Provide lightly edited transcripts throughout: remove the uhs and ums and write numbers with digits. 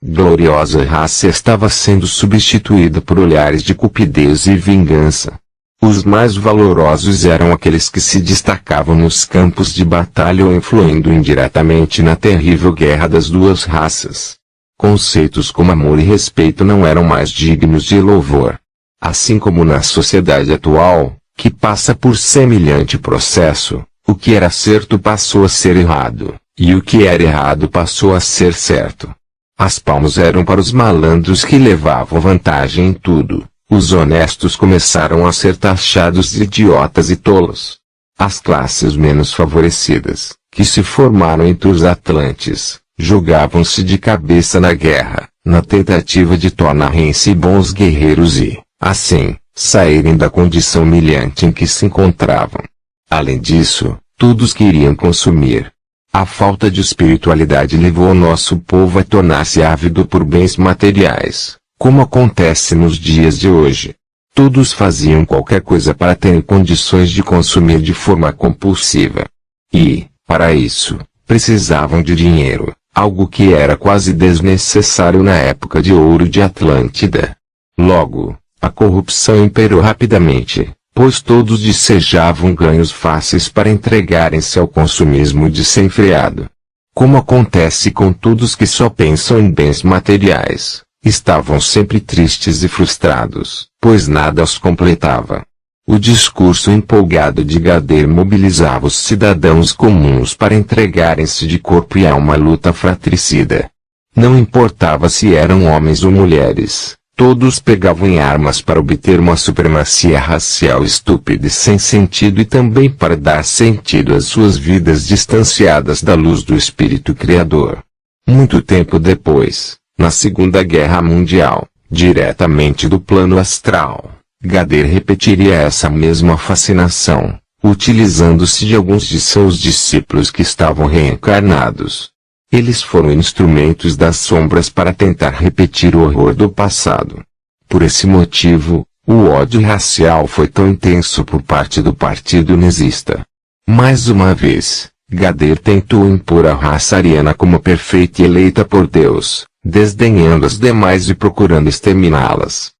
gloriosa raça estava sendo substituída por olhares de cupidez e vingança. Os mais valorosos eram aqueles que se destacavam nos campos de batalha ou influindo indiretamente na terrível guerra das duas raças. Conceitos como amor e respeito não eram mais dignos de louvor. Assim como na sociedade atual, que passa por semelhante processo, o que era certo passou a ser errado, e o que era errado passou a ser certo. As palmas eram para os malandros que levavam vantagem em tudo. Os honestos começaram a ser taxados de idiotas e tolos. As classes menos favorecidas, que se formaram entre os atlantes, jogavam-se de cabeça na guerra, na tentativa de tornarem-se bons guerreiros e, assim, saírem da condição humilhante em que se encontravam. Além disso, todos queriam consumir. A falta de espiritualidade levou o nosso povo a tornar-se ávido por bens materiais. Como acontece nos dias de hoje. Todos faziam qualquer coisa para ter condições de consumir de forma compulsiva. E, para isso, precisavam de dinheiro, algo que era quase desnecessário na época de ouro de Atlântida. Logo, a corrupção imperou rapidamente, pois todos desejavam ganhos fáceis para entregarem-se ao consumismo desenfreado. Como acontece com todos que só pensam em bens materiais. Estavam sempre tristes e frustrados, pois nada os completava. O discurso empolgado de Gader mobilizava os cidadãos comuns para entregarem-se de corpo e alma à luta fratricida. Não importava se eram homens ou mulheres, todos pegavam em armas para obter uma supremacia racial estúpida e sem sentido e também para dar sentido às suas vidas distanciadas da luz do Espírito Criador. Muito tempo depois, na Segunda Guerra Mundial, diretamente do plano astral, Gader repetiria essa mesma fascinação, utilizando-se de alguns de seus discípulos que estavam reencarnados. Eles foram instrumentos das sombras para tentar repetir o horror do passado. Por esse motivo, o ódio racial foi tão intenso por parte do Partido Nazista. Mais uma vez, Gader tentou impor a raça ariana como perfeita e eleita por Deus, desdenhando as demais e procurando exterminá-las.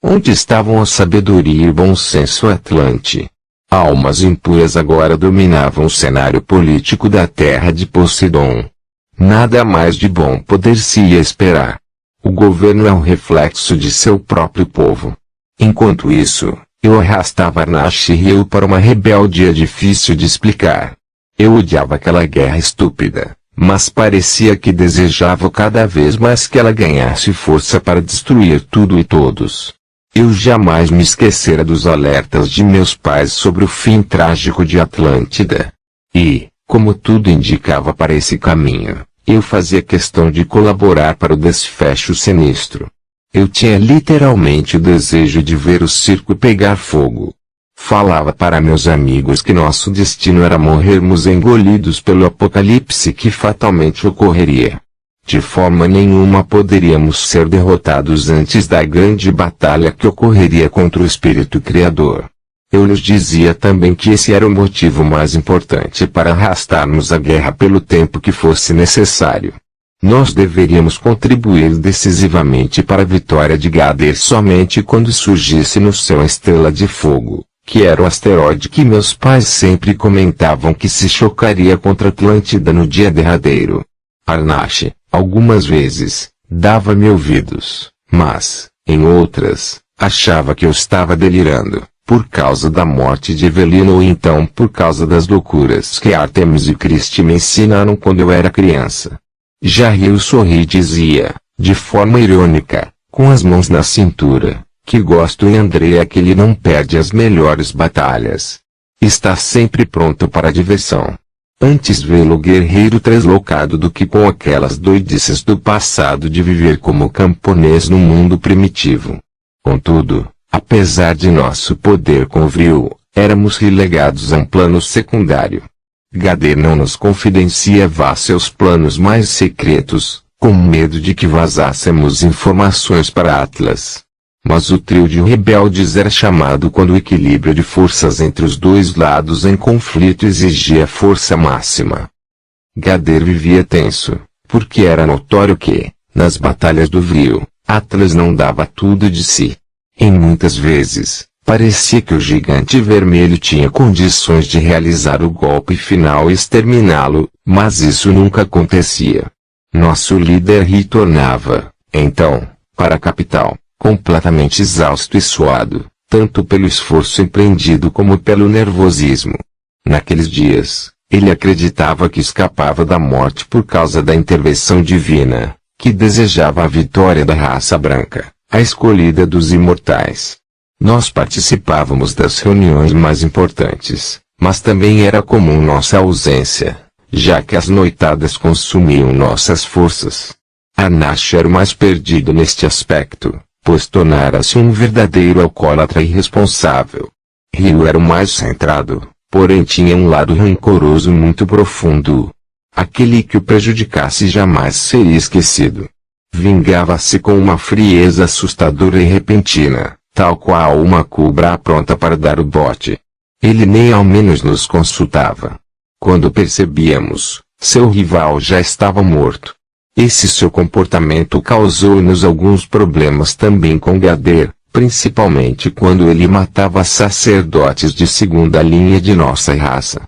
Onde estavam a sabedoria e o bom senso atlante? Almas impuras agora dominavam o cenário político da terra de Poseidon. Nada mais de bom poder-se-ia esperar. O governo é um reflexo de seu próprio povo. Enquanto isso, eu arrastava Arnash e eu para uma rebeldia difícil de explicar. Eu odiava aquela guerra estúpida. Mas parecia que desejava cada vez mais que ela ganhasse força para destruir tudo e todos. Eu jamais me esquecera dos alertas de meus pais sobre o fim trágico de Atlântida. E, como tudo indicava para esse caminho, eu fazia questão de colaborar para o desfecho sinistro. Eu tinha literalmente o desejo de ver o circo pegar fogo. Falava para meus amigos que nosso destino era morrermos engolidos pelo apocalipse que fatalmente ocorreria. De forma nenhuma poderíamos ser derrotados antes da grande batalha que ocorreria contra o Espírito Criador. Eu lhes dizia também que esse era o motivo mais importante para arrastarmos a guerra pelo tempo que fosse necessário. Nós deveríamos contribuir decisivamente para a vitória de Gader somente quando surgisse no céu a estrela de fogo, que era o asteroide que meus pais sempre comentavam que se chocaria contra Atlântida no dia derradeiro. Arnash, algumas vezes, dava-me ouvidos, mas, em outras, achava que eu estava delirando, por causa da morte de Evelina ou então por causa das loucuras que Artemis e Christie me ensinaram quando eu era criança. Já Rio sorri e dizia, de forma irônica, com as mãos na cintura, que gosto em Andrea que ele não perde as melhores batalhas. Está sempre pronto para a diversão. Antes vê-lo guerreiro translocado do que com aquelas doidices do passado de viver como camponês no mundo primitivo. Contudo, apesar de nosso poder com Vril, éramos relegados a um plano secundário. Gader não nos confidenciava seus planos mais secretos, com medo de que vazássemos informações para Atlas. Mas o trio de rebeldes era chamado quando o equilíbrio de forças entre os dois lados em conflito exigia força máxima. Gader vivia tenso, porque era notório que, Nas batalhas do Vril, Atlas não dava tudo de si. Em muitas vezes, parecia que o gigante vermelho tinha condições de realizar o golpe final e exterminá-lo, mas isso nunca acontecia. Nosso líder retornava, então, para a capital, completamente exausto e suado, tanto pelo esforço empreendido como pelo nervosismo. Naqueles dias, ele acreditava que escapava da morte por causa da intervenção divina, que desejava a vitória da raça branca, a escolhida dos imortais. Nós participávamos das reuniões mais importantes, mas também era comum nossa ausência, já que as noitadas consumiam nossas forças. Anash era o mais perdido neste aspecto, pois tornara-se um verdadeiro alcoólatra irresponsável. Ryu era o mais centrado, porém tinha um lado rancoroso muito profundo. Aquele que o prejudicasse jamais seria esquecido. Vingava-se com uma frieza assustadora e repentina, tal qual uma cobra pronta para dar o bote. Ele nem ao menos nos consultava. Quando percebíamos, seu rival já estava morto. Esse seu comportamento causou-nos alguns problemas também com Gader, principalmente quando ele matava sacerdotes de segunda linha de nossa raça.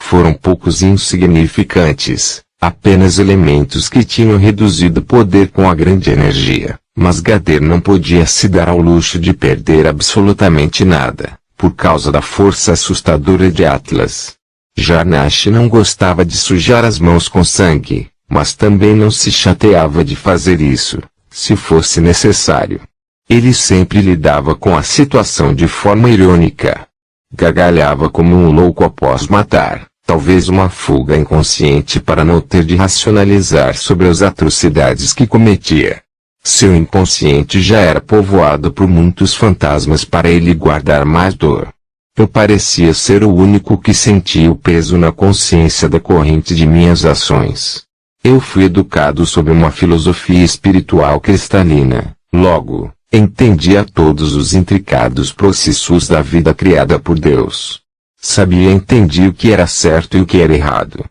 Foram poucos e insignificantes, apenas elementos que tinham reduzido poder com a grande energia, mas Gader não podia se dar ao luxo de perder absolutamente nada, por causa da força assustadora de Atlas. Anash não gostava de sujar as mãos com sangue, mas também não se chateava de fazer isso, se fosse necessário. Ele sempre lidava com a situação de forma irônica. Gargalhava como um louco após matar, talvez uma fuga inconsciente para não ter de racionalizar sobre as atrocidades que cometia. Seu inconsciente já era povoado por muitos fantasmas para ele guardar mais dor. Eu parecia ser o único que sentia o peso na consciência decorrente de minhas ações. Eu fui educado sob uma filosofia espiritual cristalina, logo, entendia todos os intricados processos da vida criada por Deus. Sabia e entendia o que era certo e o que era errado.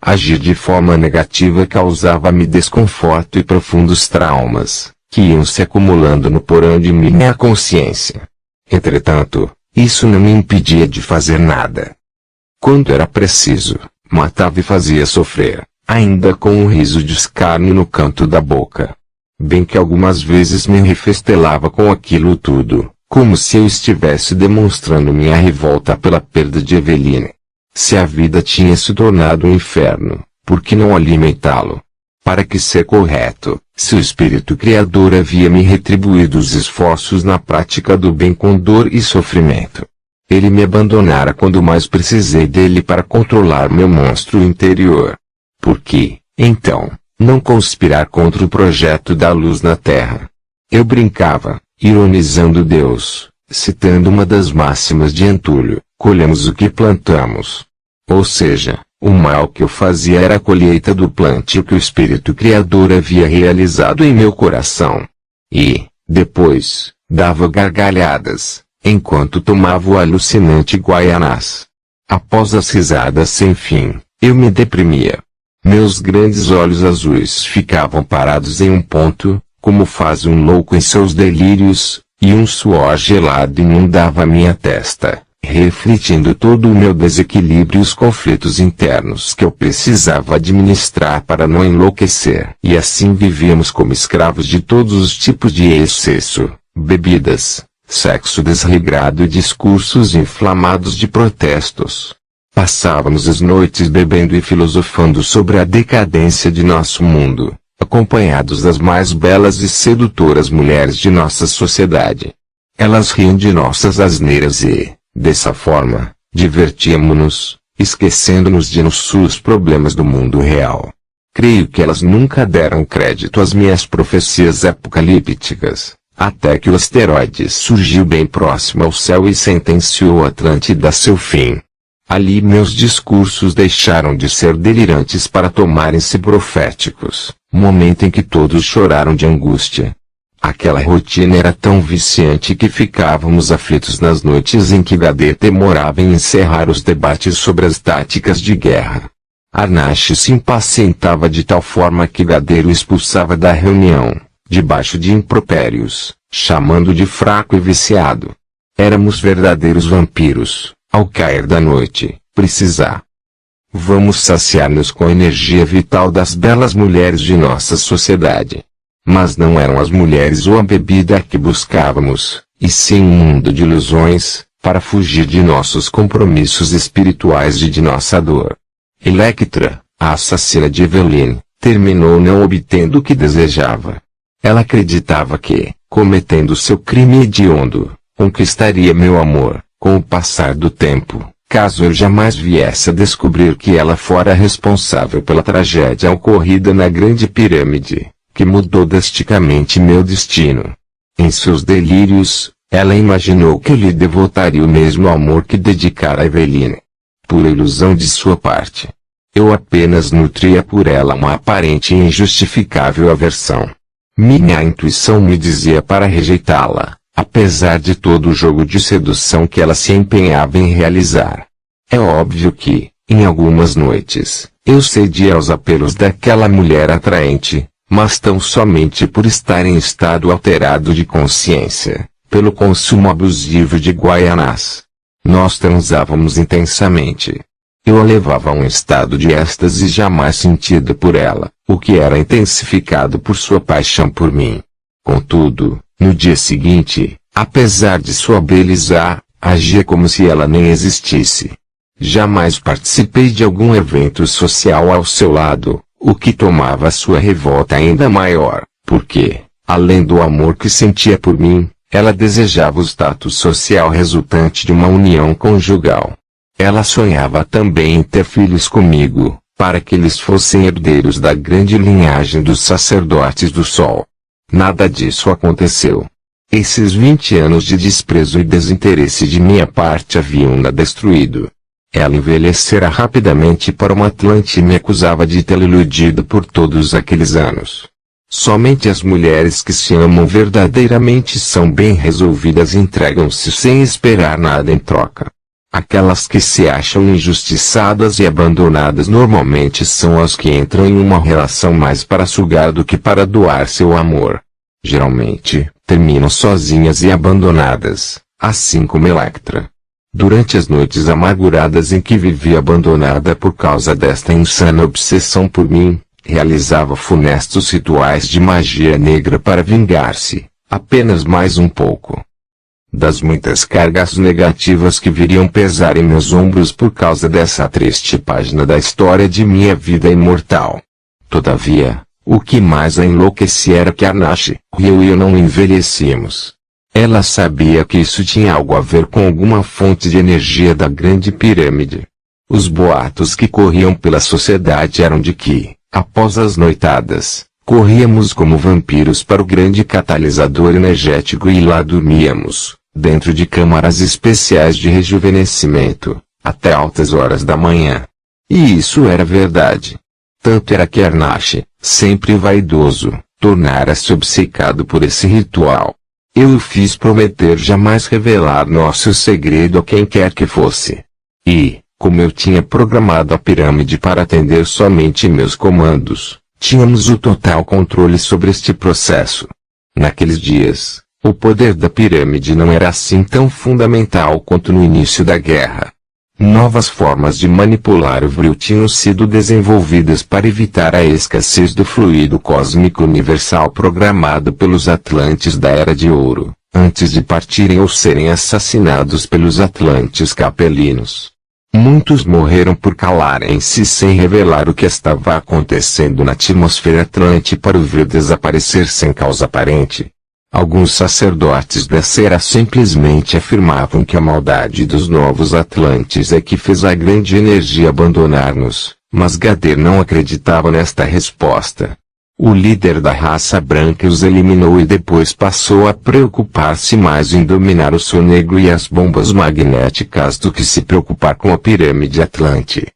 Agir de forma negativa causava-me desconforto e profundos traumas, que iam se acumulando no porão de minha consciência. Entretanto, isso não me impedia de fazer nada. Quando era preciso, matava e fazia sofrer, ainda com um riso de escárnio no canto da boca. Bem que algumas vezes me refestelava com aquilo tudo, como se eu estivesse demonstrando minha revolta pela perda de Eveline. Se a vida tinha se tornado um inferno, por que não alimentá-lo? Para que ser correto, se o espírito criador havia me retribuído os esforços na prática do bem com dor e sofrimento. Ele me abandonara quando mais precisei dele para controlar meu monstro interior. Por que, então, não conspirar contra o projeto da luz na Terra? Eu brincava, ironizando Deus, citando uma das máximas de Antúlio: colhemos o que plantamos. Ou seja, o mal que eu fazia era a colheita do plantio que o Espírito Criador havia realizado em meu coração. E, depois, dava gargalhadas, enquanto tomava o alucinante Guaianás. Após as risadas sem fim, eu me deprimia. Meus grandes olhos azuis ficavam parados em um ponto, como faz um louco em seus delírios, e um suor gelado inundava minha testa, refletindo todo o meu desequilíbrio e os conflitos internos que eu precisava administrar para não enlouquecer. E assim vivíamos como escravos de todos os tipos de excesso, bebidas, sexo desregrado e discursos inflamados de protestos. Passávamos as noites bebendo e filosofando sobre a decadência de nosso mundo, acompanhados das mais belas e sedutoras mulheres de nossa sociedade. Elas riam de nossas asneiras e, dessa forma, divertíamos-nos, esquecendo-nos de nossos problemas do mundo real. Creio que elas nunca deram crédito às minhas profecias apocalípticas, até que o asteroide surgiu bem próximo ao céu e sentenciou Atlântida a seu fim. Ali meus discursos deixaram de ser delirantes para tomarem-se proféticos, momento em que todos choraram de angústia. Aquela rotina era tão viciante que ficávamos aflitos nas noites em que Gadet demorava em encerrar os debates sobre as táticas de guerra. Arnache se impacientava de tal forma que Gadeiro o expulsava da reunião, debaixo de impropérios, chamando de fraco e viciado. Éramos verdadeiros vampiros, ao cair da noite, precisar. Vamos saciar-nos com a energia vital das belas mulheres de nossa sociedade. Mas não eram as mulheres ou a bebida que buscávamos, e sim um mundo de ilusões, para fugir de nossos compromissos espirituais e de nossa dor. Electra, a assassina de Eveline, terminou não obtendo o que desejava. Ela acreditava que, cometendo seu crime hediondo, conquistaria meu amor, com o passar do tempo, caso eu jamais viesse a descobrir que ela fora responsável pela tragédia ocorrida na Grande Pirâmide, que mudou drasticamente meu destino. Em seus delírios, ela imaginou que eu lhe devotaria o mesmo amor que dedicara a Eveline. Pura ilusão de sua parte. Eu apenas nutria por ela uma aparente e injustificável aversão. Minha intuição me dizia para rejeitá-la, apesar de todo o jogo de sedução que ela se empenhava em realizar. É óbvio que, em algumas noites, eu cedia aos apelos daquela mulher atraente, mas tão somente por estar em estado alterado de consciência, pelo consumo abusivo de guaianás. Nós transávamos intensamente. Eu a levava a um estado de êxtase jamais sentido por ela, o que era intensificado por sua paixão por mim. Contudo, no dia seguinte, apesar de sua beleza, agia como se ela nem existisse. Jamais participei de algum evento social ao seu lado, o que tomava sua revolta ainda maior, porque, além do amor que sentia por mim, ela desejava o status social resultante de uma união conjugal. Ela sonhava também em ter filhos comigo, para que eles fossem herdeiros da grande linhagem dos sacerdotes do Sol. Nada disso aconteceu. Esses 20 anos de desprezo e desinteresse de minha parte haviam-na destruído. Ela envelhecera rapidamente para uma Atlante e me acusava de tê-la iludido por todos aqueles anos. Somente as mulheres que se amam verdadeiramente são bem resolvidas e entregam-se sem esperar nada em troca. Aquelas que se acham injustiçadas e abandonadas normalmente são as que entram em uma relação mais para sugar do que para doar seu amor. Geralmente, terminam sozinhas e abandonadas, assim como Electra. Durante as noites amarguradas em que vivia abandonada por causa desta insana obsessão por mim, realizava funestos rituais de magia negra para vingar-se, apenas mais um pouco, das muitas cargas negativas que viriam pesar em meus ombros por causa dessa triste página da história de minha vida imortal. Todavia, o que mais a enlouquecia era que Arnache e eu não envelhecíamos. Ela sabia que isso tinha algo a ver com alguma fonte de energia da Grande Pirâmide. Os boatos que corriam pela sociedade eram de que, após as noitadas, corríamos como vampiros para o grande catalisador energético e lá dormíamos, dentro de câmaras especiais de rejuvenescimento, até altas horas da manhã. E isso era verdade. Tanto era que Arnache, sempre vaidoso, tornara-se obcecado por esse ritual. Eu o fiz prometer jamais revelar nosso segredo a quem quer que fosse. E, como eu tinha programado a pirâmide para atender somente meus comandos, tínhamos o total controle sobre este processo. Naqueles dias, o poder da pirâmide não era assim tão fundamental quanto no início da guerra. Novas formas de manipular o Vril tinham sido desenvolvidas para evitar a escassez do fluido cósmico universal programado pelos Atlantes da Era de Ouro, antes de partirem ou serem assassinados pelos Atlantes capelinos. Muitos morreram por calarem-se sem revelar o que estava acontecendo na atmosfera Atlante para o Vril desaparecer sem causa aparente. Alguns sacerdotes dessa era simplesmente afirmavam que a maldade dos novos Atlantes é que fez a grande energia abandonar-nos, mas Gader não acreditava nesta resposta. O líder da raça branca os eliminou e depois passou a preocupar-se mais em dominar o Sol Negro e as bombas magnéticas do que se preocupar com a pirâmide Atlante.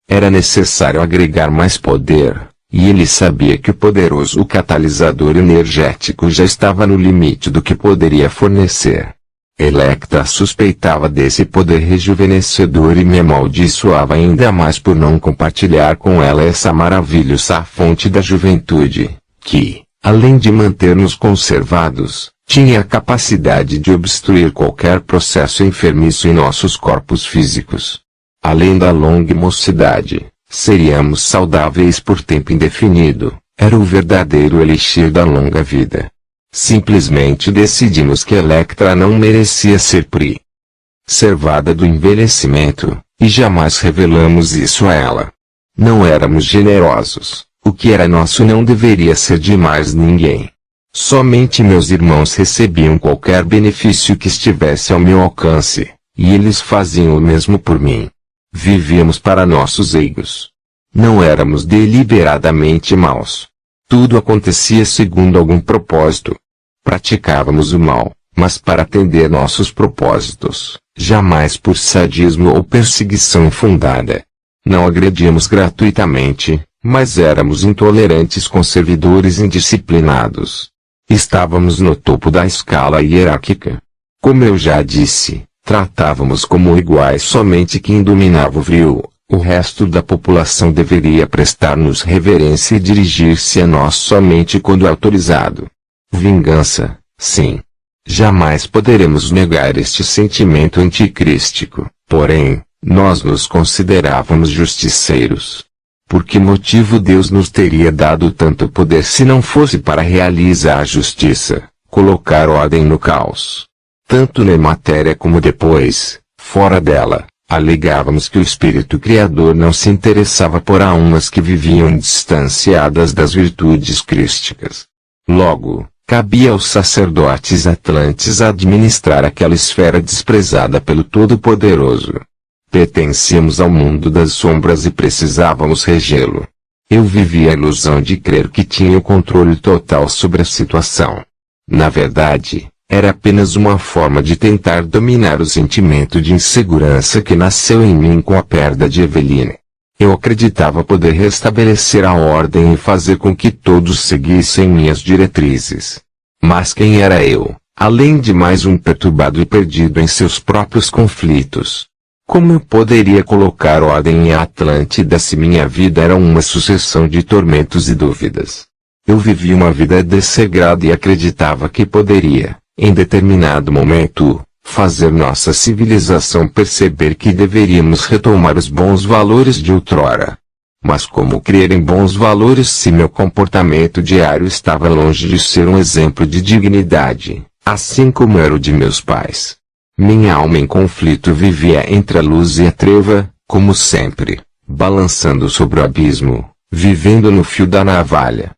Era necessário agregar mais poder. E ele sabia que o poderoso catalisador energético já estava no limite do que poderia fornecer. Electra suspeitava desse poder rejuvenescedor e me amaldiçoava ainda mais por não compartilhar com ela essa maravilhosa fonte da juventude, que, além de manter-nos conservados, tinha a capacidade de obstruir qualquer processo enfermiço em nossos corpos físicos. Além da longa mocidade, seríamos saudáveis por tempo indefinido, era o verdadeiro elixir da longa vida. Simplesmente decidimos que Electra não merecia ser preservada do envelhecimento, e jamais revelamos isso a ela. Não éramos generosos, o que era nosso não deveria ser de mais ninguém. Somente meus irmãos recebiam qualquer benefício que estivesse ao meu alcance, e eles faziam o mesmo por mim. Vivíamos para nossos egos. Não éramos deliberadamente maus. Tudo acontecia segundo algum propósito. Praticávamos o mal, mas para atender nossos propósitos, jamais por sadismo ou perseguição infundada. Não agredíamos gratuitamente, mas éramos intolerantes com servidores indisciplinados. Estávamos no topo da escala hierárquica. Como eu já disse, tratávamos como iguais somente quem dominava o vril. O resto da população deveria prestar-nos reverência e dirigir-se a nós somente quando autorizado. Vingança, sim. Jamais poderemos negar este sentimento anticrístico, porém, nós nos considerávamos justiceiros. Por que motivo Deus nos teria dado tanto poder se não fosse para realizar a justiça, colocar ordem no caos? Tanto na matéria como depois, fora dela. Alegávamos que o Espírito Criador não se interessava por almas que viviam distanciadas das virtudes crísticas. Logo, cabia aos sacerdotes atlantes administrar aquela esfera desprezada pelo Todo-Poderoso. Pertencíamos ao mundo das sombras e precisávamos regê-lo. Eu vivia a ilusão de crer que tinha o controle total sobre a situação. Na verdade, era apenas uma forma de tentar dominar o sentimento de insegurança que nasceu em mim com a perda de Eveline. Eu acreditava poder restabelecer a ordem e fazer com que todos seguissem minhas diretrizes. Mas quem era eu, além de mais um perturbado e perdido em seus próprios conflitos? Como eu poderia colocar ordem em Atlântida se minha vida era uma sucessão de tormentos e dúvidas? Eu vivia uma vida desregrada e acreditava que poderia, em determinado momento, fazer nossa civilização perceber que deveríamos retomar os bons valores de outrora. Mas como crer em bons valores se meu comportamento diário estava longe de ser um exemplo de dignidade, assim como era o de meus pais? Minha alma em conflito vivia entre a luz e a treva, como sempre, balançando sobre o abismo, vivendo no fio da navalha.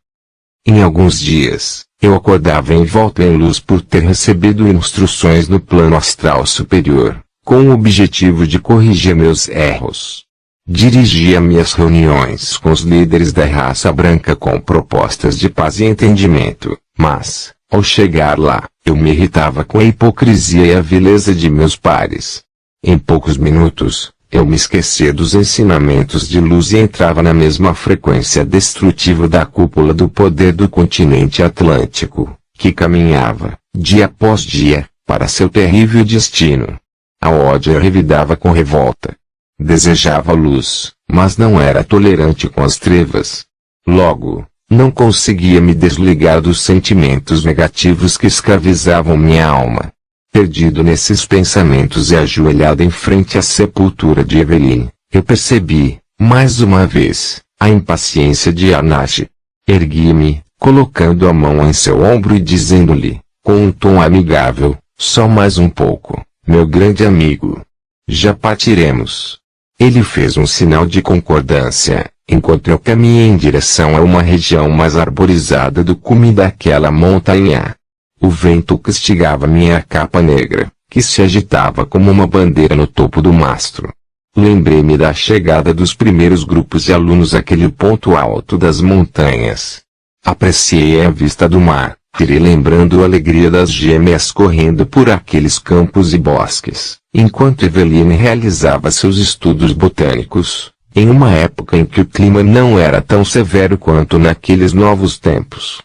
Em alguns dias, eu acordava envolto em luz por ter recebido instruções no plano astral superior, com o objetivo de corrigir meus erros. Dirigia minhas reuniões com os líderes da raça branca com propostas de paz e entendimento, mas, ao chegar lá, eu me irritava com a hipocrisia e a vileza de meus pares. Em poucos minutos, eu me esquecia dos ensinamentos de luz e entrava na mesma frequência destrutiva da cúpula do poder do continente atlântico, que caminhava, dia após dia, para seu terrível destino. A ódio eu revidava com revolta. Desejava luz, mas não era tolerante com as trevas. Logo, não conseguia me desligar dos sentimentos negativos que escravizavam minha alma. Perdido nesses pensamentos e ajoelhado em frente à sepultura de Eveline, eu percebi, mais uma vez, a impaciência de Anashi. Ergui-me, colocando a mão em seu ombro e dizendo-lhe, com um tom amigável, só mais um pouco, meu grande amigo. Já partiremos. Ele fez um sinal de concordância, enquanto eu caminhei em direção a uma região mais arborizada do cume daquela montanha. O vento castigava minha capa negra, que se agitava como uma bandeira no topo do mastro. Lembrei-me da chegada dos primeiros grupos de alunos àquele ponto alto das montanhas. Apreciei a vista do mar, lembrando a alegria das gêmeas correndo por aqueles campos e bosques, enquanto Eveline realizava seus estudos botânicos, em uma época em que o clima não era tão severo quanto naqueles novos tempos.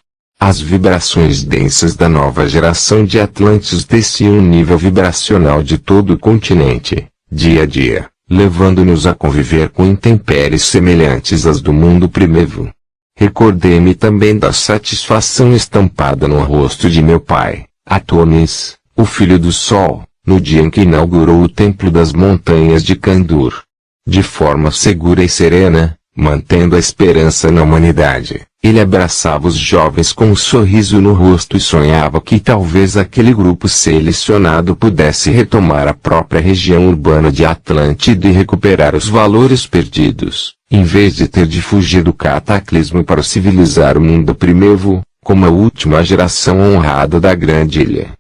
As vibrações densas da nova geração de Atlantes desciam o nível vibracional de todo o continente, dia a dia, levando-nos a conviver com intempéries semelhantes às do mundo primitivo. Recordei-me também da satisfação estampada no rosto de meu pai, Atonis, o filho do sol, no dia em que inaugurou o Templo das Montanhas de Kandur. De forma segura e serena, mantendo a esperança na humanidade, ele abraçava os jovens com um sorriso no rosto e sonhava que talvez aquele grupo selecionado pudesse retomar a própria região urbana de Atlântida e recuperar os valores perdidos, em vez de ter de fugir do cataclismo para civilizar o mundo primitivo, como a última geração honrada da grande ilha.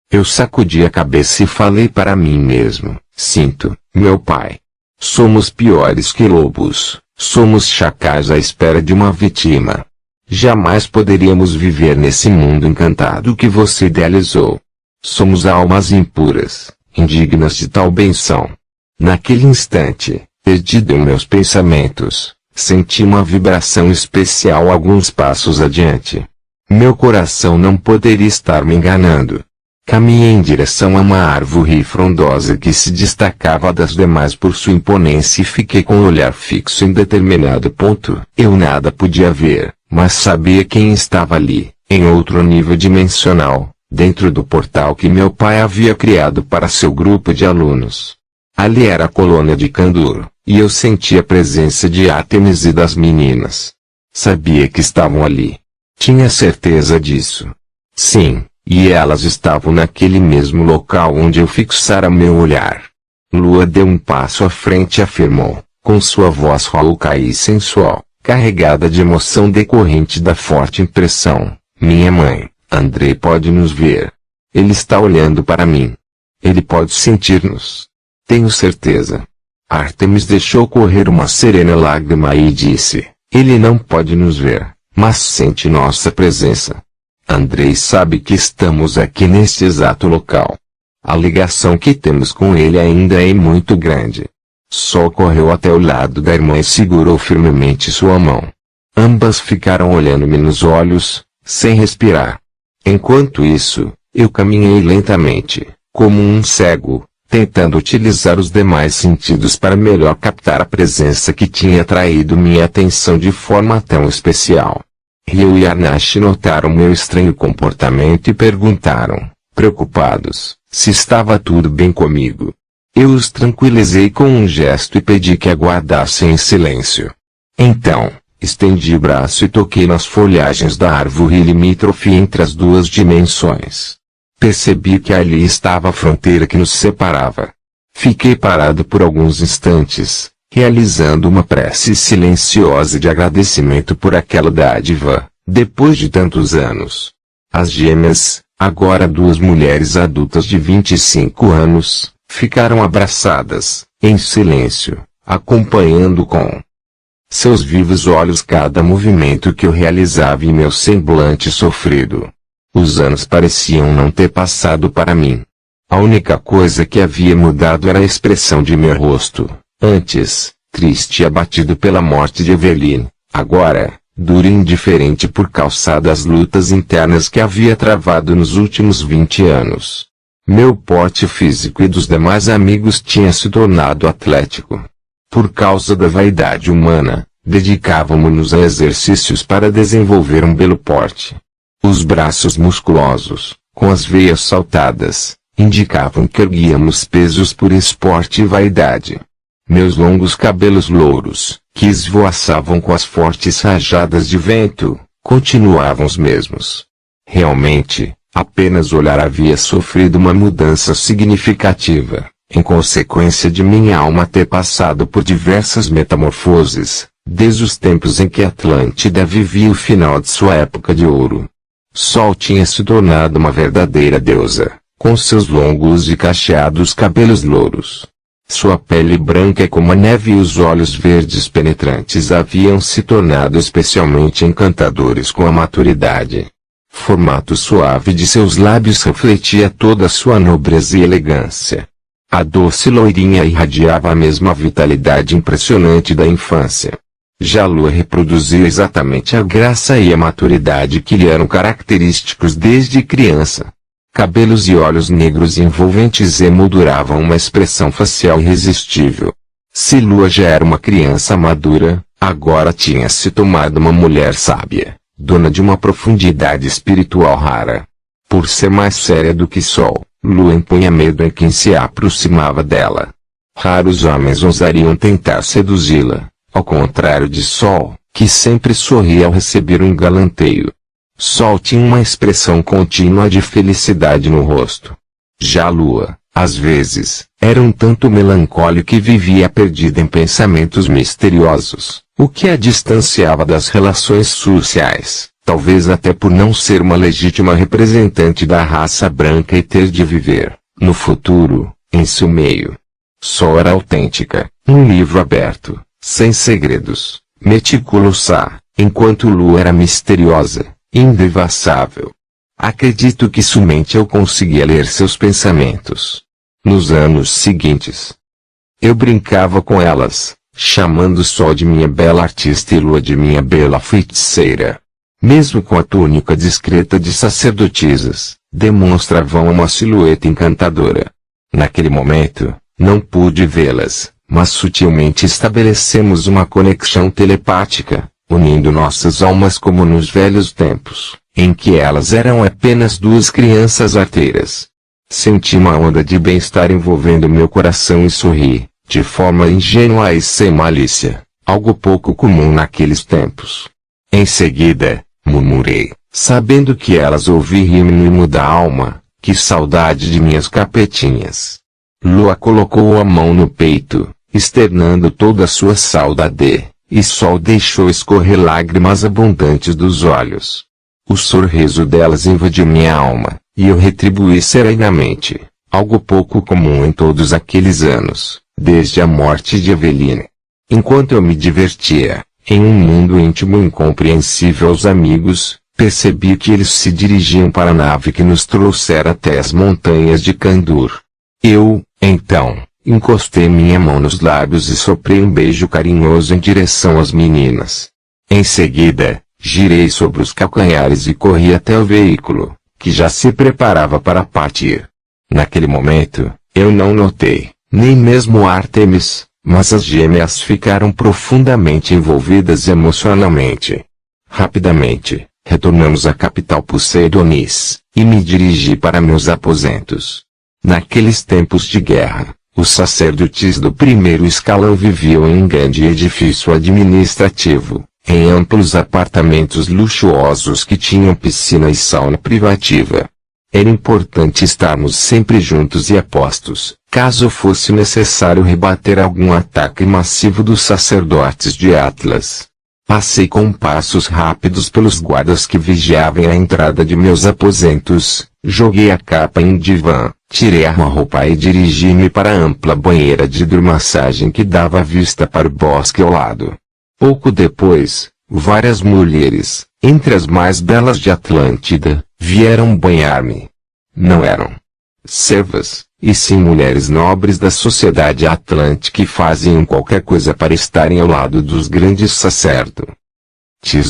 Eu sacudi a cabeça e falei para mim mesmo: sinto, meu pai. Somos piores que lobos, somos chacais à espera de uma vítima. Jamais poderíamos viver nesse mundo encantado que você idealizou. Somos almas impuras, indignas de tal benção. Naquele instante, perdido em meus pensamentos, senti uma vibração especial alguns passos adiante. Meu coração não poderia estar me enganando. Caminhei em direção a uma árvore frondosa que se destacava das demais por sua imponência e fiquei com o olhar fixo em determinado ponto. Eu nada podia ver, mas sabia quem estava ali, em outro nível dimensional, dentro do portal que meu pai havia criado para seu grupo de alunos. Ali era a colônia de Kandur, e eu sentia a presença de Artemis e das meninas. Sabia que estavam ali. Tinha certeza disso. Sim. E elas estavam naquele mesmo local onde eu fixara meu olhar. Lua deu um passo à frente e afirmou, com sua voz rouca e sensual, carregada de emoção decorrente da forte impressão: minha mãe, Andrei pode nos ver. Ele está olhando para mim. Ele pode sentir-nos. Tenho certeza. Artemis deixou correr uma serena lágrima e disse: ele não pode nos ver, mas sente nossa presença. Andrei sabe que estamos aqui neste exato local. A ligação que temos com ele ainda é muito grande. Sol correu até o lado da irmã e segurou firmemente sua mão. Ambas ficaram olhando-me nos olhos, sem respirar. Enquanto isso, eu caminhei lentamente, como um cego, tentando utilizar os demais sentidos para melhor captar a presença que tinha atraído minha atenção de forma tão especial. Ryo e Arnash notaram meu estranho comportamento e perguntaram, preocupados, se estava tudo bem comigo. Eu os tranquilizei com um gesto e pedi que aguardassem em silêncio. Então, estendi o braço e toquei nas folhagens da árvore limítrofe entre as duas dimensões. Percebi que ali estava a fronteira que nos separava. Fiquei parado por alguns instantes, realizando uma prece silenciosa de agradecimento por aquela dádiva, depois de tantos anos. As gêmeas, agora duas mulheres adultas de 25 anos, ficaram abraçadas, em silêncio, acompanhando com seus vivos olhos cada movimento que eu realizava em meu semblante sofrido. Os anos pareciam não ter passado para mim. A única coisa que havia mudado era a expressão de meu rosto. Antes, triste e abatido pela morte de Evelyn, agora, duro e indiferente por causa das lutas internas que havia travado nos últimos 20 anos. Meu porte físico e dos demais amigos tinha se tornado atlético. Por causa da vaidade humana, dedicávamos-nos a exercícios para desenvolver um belo porte. Os braços musculosos, com as veias saltadas, indicavam que erguíamos pesos por esporte e vaidade. Meus longos cabelos louros, que esvoaçavam com as fortes rajadas de vento, continuavam os mesmos. Realmente, apenas olhar havia sofrido uma mudança significativa, em consequência de minha alma ter passado por diversas metamorfoses, desde os tempos em que Atlântida vivia o final de sua época de ouro. Sol tinha se tornado uma verdadeira deusa, com seus longos e cacheados cabelos louros. Sua pele branca como a neve e os olhos verdes penetrantes haviam se tornado especialmente encantadores com a maturidade. O formato suave de seus lábios refletia toda a sua nobreza e elegância. A doce loirinha irradiava a mesma vitalidade impressionante da infância. Já Lua reproduzia exatamente a graça e a maturidade que lhe eram característicos desde criança. Cabelos e olhos negros e envolventes emolduravam uma expressão facial irresistível. Se Lua já era uma criança madura, agora tinha se tornado uma mulher sábia, dona de uma profundidade espiritual rara. Por ser mais séria do que Sol, Lua impunha medo em quem se aproximava dela. Raros homens ousariam tentar seduzi-la, ao contrário de Sol, que sempre sorria ao receber um galanteio. Sol tinha uma expressão contínua de felicidade no rosto. Já Lua, às vezes, era um tanto melancólica e vivia perdida em pensamentos misteriosos, o que a distanciava das relações sociais, talvez até por não ser uma legítima representante da raça branca e ter de viver, no futuro, em seu meio. Sol era autêntica, um livro aberto, sem segredos, meticulosa, enquanto Lua era misteriosa, indevassável. Acredito que somente eu conseguia ler seus pensamentos. Nos anos seguintes, eu brincava com elas, chamando Sol de minha bela artista e Lua de minha bela feiticeira. Mesmo com a túnica discreta de sacerdotisas, demonstravam uma silhueta encantadora. Naquele momento, não pude vê-las, mas sutilmente estabelecemos uma conexão telepática, unindo nossas almas como nos velhos tempos, em que elas eram apenas duas crianças arteiras. Senti uma onda de bem-estar envolvendo meu coração e sorri, de forma ingênua e sem malícia, algo pouco comum naqueles tempos. Em seguida, murmurei, sabendo que elas ouviriam no hino da alma, que saudade de minhas capetinhas. Lua colocou a mão no peito, externando toda a sua saudade, e Sol deixou escorrer lágrimas abundantes dos olhos. O sorriso delas invadiu minha alma, e eu retribuí serenamente, algo pouco comum em todos aqueles anos, desde a morte de Eveline. Enquanto eu me divertia, em um mundo íntimo e incompreensível aos amigos, percebi que eles se dirigiam para a nave que nos trouxera até as montanhas de Kandur. Eu, então, encostei minha mão nos lábios e soprei um beijo carinhoso em direção às meninas. Em seguida, girei sobre os calcanhares e corri até o veículo, que já se preparava para partir. Naquele momento, eu não notei, nem mesmo Artemis, mas as gêmeas ficaram profundamente envolvidas emocionalmente. Rapidamente, retornamos à capital Poseidonis, e me dirigi para meus aposentos. Naqueles tempos de guerra, os sacerdotes do primeiro escalão viviam em um grande edifício administrativo, em amplos apartamentos luxuosos que tinham piscina e sauna privativa. Era importante estarmos sempre juntos e a postos, caso fosse necessário rebater algum ataque massivo dos sacerdotes de Atlas. Passei com passos rápidos pelos guardas que vigiavam a entrada de meus aposentos, joguei a capa em um divã, tirei a roupa e dirigi-me para a ampla banheira de hidromassagem que dava vista para o bosque ao lado. Pouco depois, várias mulheres, entre as mais belas de Atlântida, vieram banhar-me. Não eram servas, e sim mulheres nobres da sociedade atlântica que faziam qualquer coisa para estarem ao lado dos grandes sacerdotes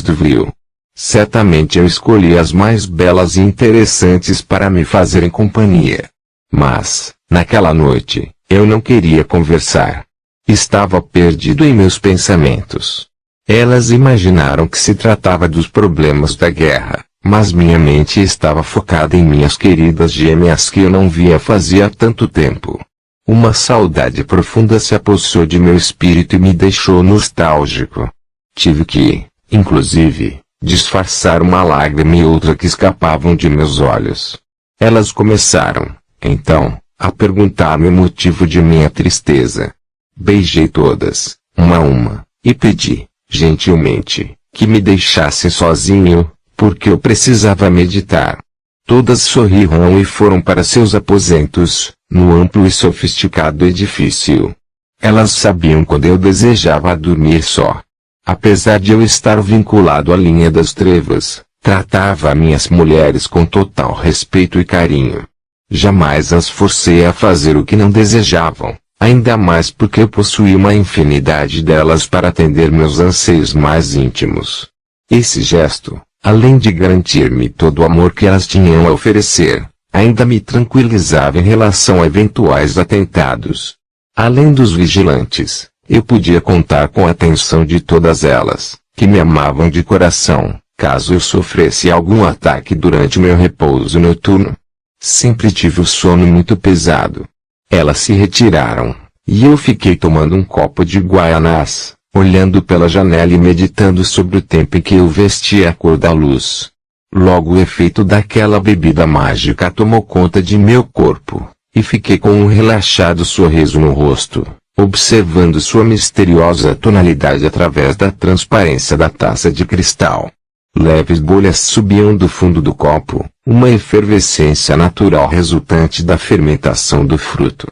do Rio. Certamente eu escolhi as mais belas e interessantes para me fazerem companhia. Mas, naquela noite, eu não queria conversar. Estava perdido em meus pensamentos. Elas imaginaram que se tratava dos problemas da guerra, mas minha mente estava focada em minhas queridas gêmeas que eu não via fazia tanto tempo. Uma saudade profunda se apossou de meu espírito e me deixou nostálgico. Tive que, inclusive, disfarçar uma lágrima e outra que escapavam de meus olhos. Elas começaram, então, a perguntar-me o motivo de minha tristeza. Beijei todas, uma a uma, e pedi, gentilmente, que me deixassem sozinho, porque eu precisava meditar. Todas sorriram e foram para seus aposentos, no amplo e sofisticado edifício. Elas sabiam quando eu desejava dormir só. Apesar de eu estar vinculado à linha das trevas, tratava minhas mulheres com total respeito e carinho. Jamais as forcei a fazer o que não desejavam, Ainda mais porque eu possuía uma infinidade delas para atender meus anseios mais íntimos. Esse gesto, além de garantir-me todo o amor que elas tinham a oferecer, ainda me tranquilizava em relação a eventuais atentados. Além dos vigilantes, eu podia contar com a atenção de todas elas, que me amavam de coração, caso eu sofresse algum ataque durante meu repouso noturno. Sempre tive o sono muito pesado. Elas se retiraram, e eu fiquei tomando um copo de guaianás, olhando pela janela e meditando sobre o tempo em que eu vestia a cor da luz. Logo o efeito daquela bebida mágica tomou conta de meu corpo, e fiquei com um relaxado sorriso no rosto, observando sua misteriosa tonalidade através da transparência da taça de cristal. Leves bolhas subiam do fundo do copo, uma efervescência natural resultante da fermentação do fruto.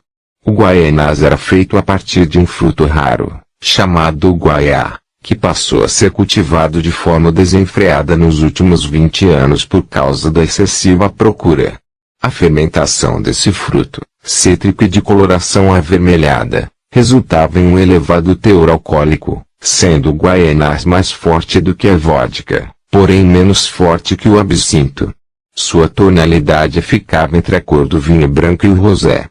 O guaianás era feito a partir de um fruto raro, chamado guaiá, que passou a ser cultivado de forma desenfreada nos últimos 20 anos por causa da excessiva procura. A fermentação desse fruto, cítrico e de coloração avermelhada, resultava em um elevado teor alcoólico, sendo o guaianás mais forte do que a vodka, porém menos forte que o absinto. Sua tonalidade ficava entre a cor do vinho branco e o rosé.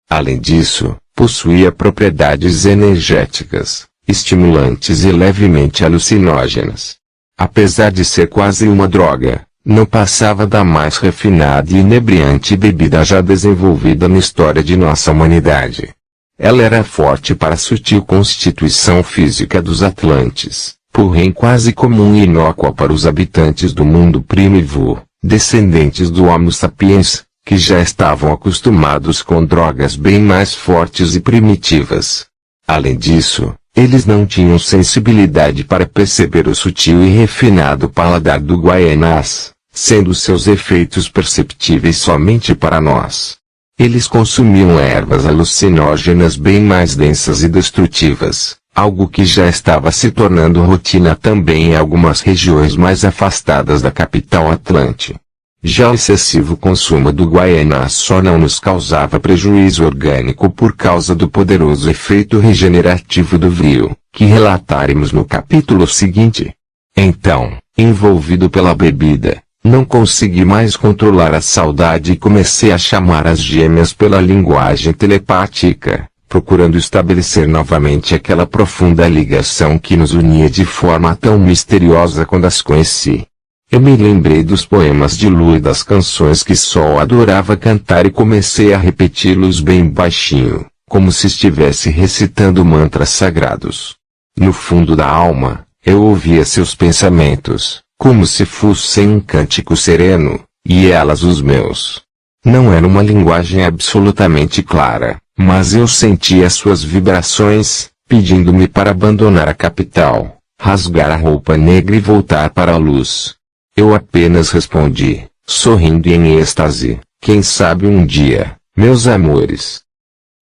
Além disso, possuía propriedades energéticas, estimulantes e levemente alucinógenas. Apesar de ser quase uma droga, não passava da mais refinada e inebriante bebida já desenvolvida na história de nossa humanidade. Ela era forte para a sutil constituição física dos atlantes, porém quase comum e inócua para os habitantes do mundo primitivo, descendentes do Homo sapiens, que já estavam acostumados com drogas bem mais fortes e primitivas. Além disso, eles não tinham sensibilidade para perceber o sutil e refinado paladar do guaianás, sendo seus efeitos perceptíveis somente para nós. Eles consumiam ervas alucinógenas bem mais densas e destrutivas, algo que já estava se tornando rotina também em algumas regiões mais afastadas da capital Atlante. Já o excessivo consumo do guaianás só não nos causava prejuízo orgânico por causa do poderoso efeito regenerativo do vril, que relataremos no capítulo seguinte. Então, envolvido pela bebida, não consegui mais controlar a saudade e comecei a chamar as gêmeas pela linguagem telepática, procurando estabelecer novamente aquela profunda ligação que nos unia de forma tão misteriosa quando as conheci. Eu me lembrei dos poemas de Lu e das canções que Sol adorava cantar e comecei a repeti-los bem baixinho, como se estivesse recitando mantras sagrados. No fundo da alma, eu ouvia seus pensamentos, como se fossem um cântico sereno, e elas os meus. Não era uma linguagem absolutamente clara, mas eu sentia suas vibrações, pedindo-me para abandonar a capital, rasgar a roupa negra e voltar para a luz. Eu apenas respondi, sorrindo em êxtase, quem sabe um dia, meus amores.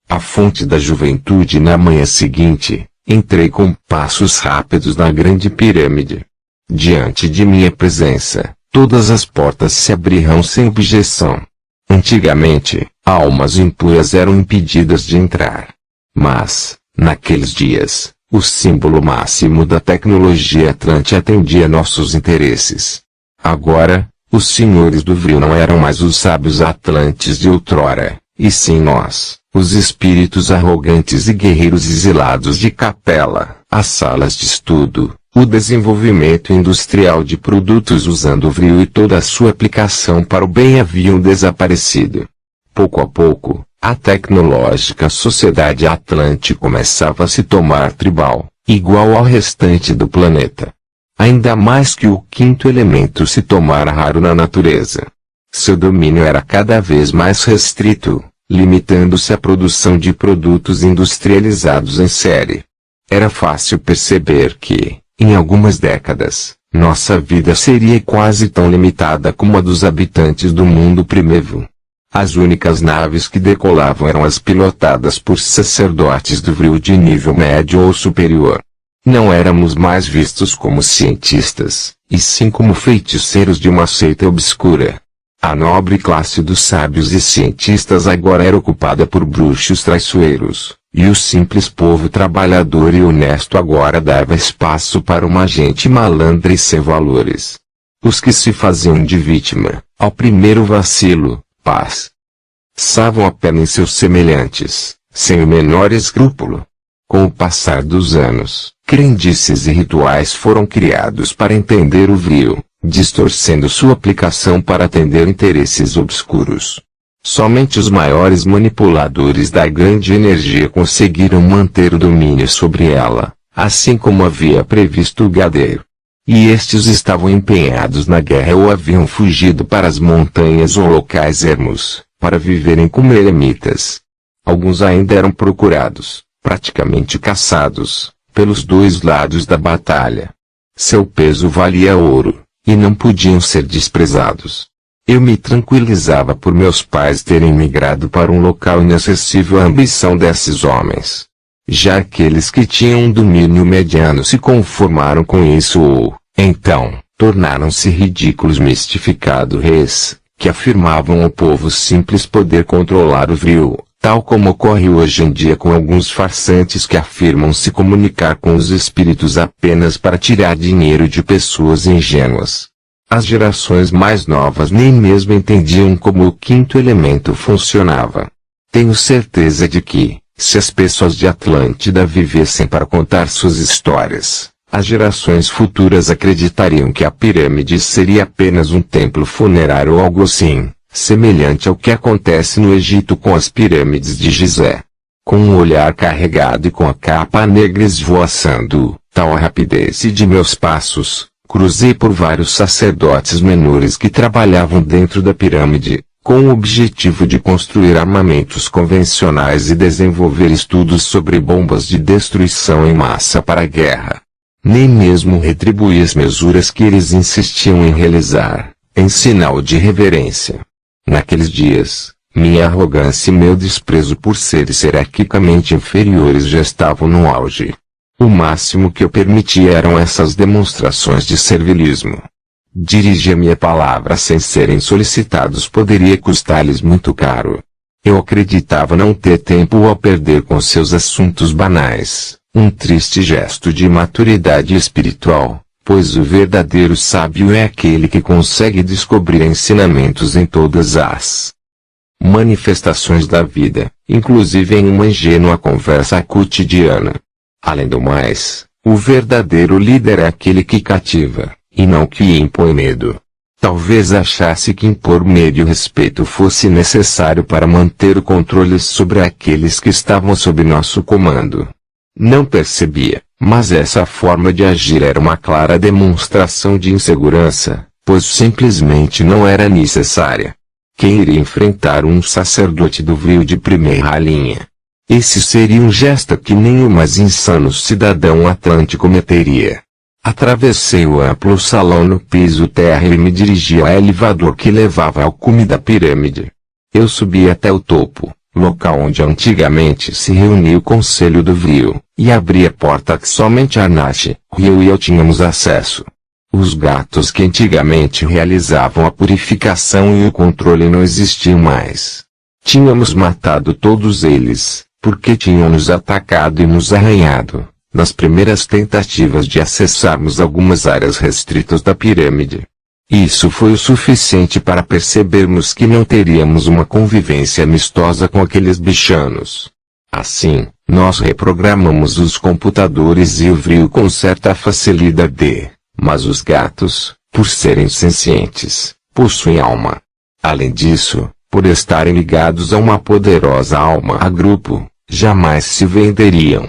A fonte da juventude. Na manhã seguinte, entrei com passos rápidos na grande pirâmide. Diante de minha presença, todas as portas se abriram sem objeção. Antigamente, almas impuras eram impedidas de entrar. Mas, naqueles dias, o símbolo máximo da tecnologia Atlante atendia nossos interesses. Agora, os senhores do vril não eram mais os sábios atlantes de outrora, e sim nós, os espíritos arrogantes e guerreiros exilados de capela, as salas de estudo, o desenvolvimento industrial de produtos usando o vril e toda a sua aplicação para o bem haviam desaparecido. Pouco a pouco, a tecnológica sociedade Atlante começava a se tomar tribal, igual ao restante do planeta. Ainda mais que o quinto elemento se tornara raro na natureza. Seu domínio era cada vez mais restrito, limitando-se à produção de produtos industrializados em série. Era fácil perceber que, em algumas décadas, nossa vida seria quase tão limitada como a dos habitantes do mundo primitivo. As únicas naves que decolavam eram as pilotadas por sacerdotes do vril de nível médio ou superior. Não éramos mais vistos como cientistas, e sim como feiticeiros de uma seita obscura. A nobre classe dos sábios e cientistas agora era ocupada por bruxos traiçoeiros, E o simples povo trabalhador e honesto agora dava espaço para uma gente malandra e sem valores. Os que se faziam de vítima, ao primeiro vacilo, passavam a perna em seus semelhantes, sem o menor escrúpulo. Com o passar dos anos, crendices e rituais foram criados para entender o vril, distorcendo sua aplicação para atender interesses obscuros. Somente os maiores manipuladores da grande energia conseguiram manter o domínio sobre ela, assim como havia previsto o Gadeiro. E estes estavam empenhados na guerra ou haviam fugido para as montanhas ou locais ermos, para viverem como eremitas. Alguns ainda eram procurados, praticamente caçados, pelos dois lados da batalha. Seu peso valia ouro, e não podiam ser desprezados. Eu me tranquilizava por meus pais terem migrado para um local inacessível à ambição desses homens. Já aqueles que tinham um domínio mediano se conformaram com isso ou, então, tornaram-se ridículos mistificados reis, que afirmavam ao povo simples poder controlar o vril, tal como ocorre hoje em dia com alguns farsantes que afirmam se comunicar com os espíritos apenas para tirar dinheiro de pessoas ingênuas. As gerações mais novas nem mesmo entendiam como o quinto elemento funcionava. Tenho certeza de que, se as pessoas de Atlântida vivessem para contar suas histórias, as gerações futuras acreditariam que a pirâmide seria apenas um templo funerário ou algo assim, semelhante ao que acontece no Egito com as pirâmides de Gizé. Com um olhar carregado e com a capa negra esvoaçando, tal a rapidez de meus passos, cruzei por vários sacerdotes menores que trabalhavam dentro da pirâmide, com o objetivo de construir armamentos convencionais e desenvolver estudos sobre bombas de destruição em massa para a guerra. Nem mesmo retribuí as mesuras que eles insistiam em realizar, em sinal de reverência. Naqueles dias, minha arrogância e meu desprezo por seres hierarquicamente inferiores já estavam no auge. O máximo que eu permitia eram essas demonstrações de servilismo. Dirigir minha palavra sem serem solicitados poderia custar-lhes muito caro. Eu acreditava não ter tempo a perder com seus assuntos banais, um triste gesto de imaturidade espiritual, pois o verdadeiro sábio é aquele que consegue descobrir ensinamentos em todas as manifestações da vida, inclusive em uma ingênua conversa cotidiana. Além do mais, o verdadeiro líder é aquele que cativa, e não que impõe medo. Talvez achasse que impor medo e respeito fosse necessário para manter o controle sobre aqueles que estavam sob nosso comando. Não percebia, mas essa forma de agir era uma clara demonstração de insegurança, pois simplesmente não era necessária. Quem iria enfrentar um sacerdote do vril de primeira linha? Esse seria um gesto que nem o mais insano cidadão atlântico cometeria. Atravessei o amplo salão no piso terra e me dirigi ao elevador que levava ao cume da pirâmide. Eu subi até o topo, local onde antigamente se reunia o conselho do vril, e abri a porta que somente Arnash, Rio e eu tínhamos acesso. Os gatos que antigamente realizavam a purificação e o controle não existiam mais. Tínhamos matado todos eles, porque tinham nos atacado e nos arranhado, nas primeiras tentativas de acessarmos algumas áreas restritas da pirâmide. Isso foi o suficiente para percebermos que não teríamos uma convivência amistosa com aqueles bichanos. Assim, nós reprogramamos os computadores e o vril com certa facilidade, mas os gatos, por serem sencientes, possuem alma. Além disso, por estarem ligados a uma poderosa alma a grupo, jamais se venderiam.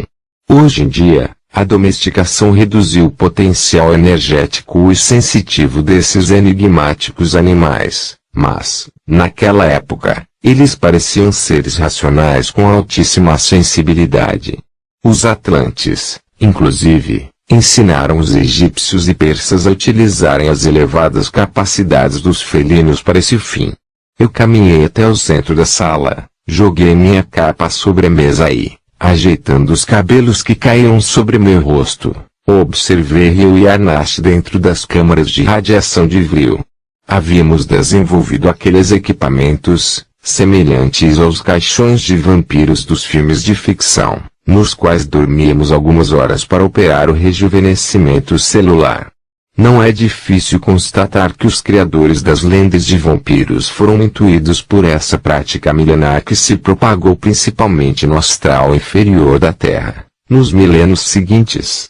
Hoje em dia, a domesticação reduziu o potencial energético e sensitivo desses enigmáticos animais, mas, naquela época, eles pareciam seres racionais com altíssima sensibilidade. Os atlantes, inclusive, ensinaram os egípcios e persas a utilizarem as elevadas capacidades dos felinos para esse fim. Eu caminhei até o centro da sala, joguei minha capa sobre a mesa e, ajeitando os cabelos que caíam sobre meu rosto, observei Rio e Arnash dentro das câmaras de radiação de vril. Havíamos desenvolvido aqueles equipamentos, semelhantes aos caixões de vampiros dos filmes de ficção, nos quais dormíamos algumas horas para operar o rejuvenescimento celular. Não é difícil constatar que os criadores das lendas de vampiros foram intuídos por essa prática milenar que se propagou principalmente no astral inferior da Terra, nos milênios seguintes.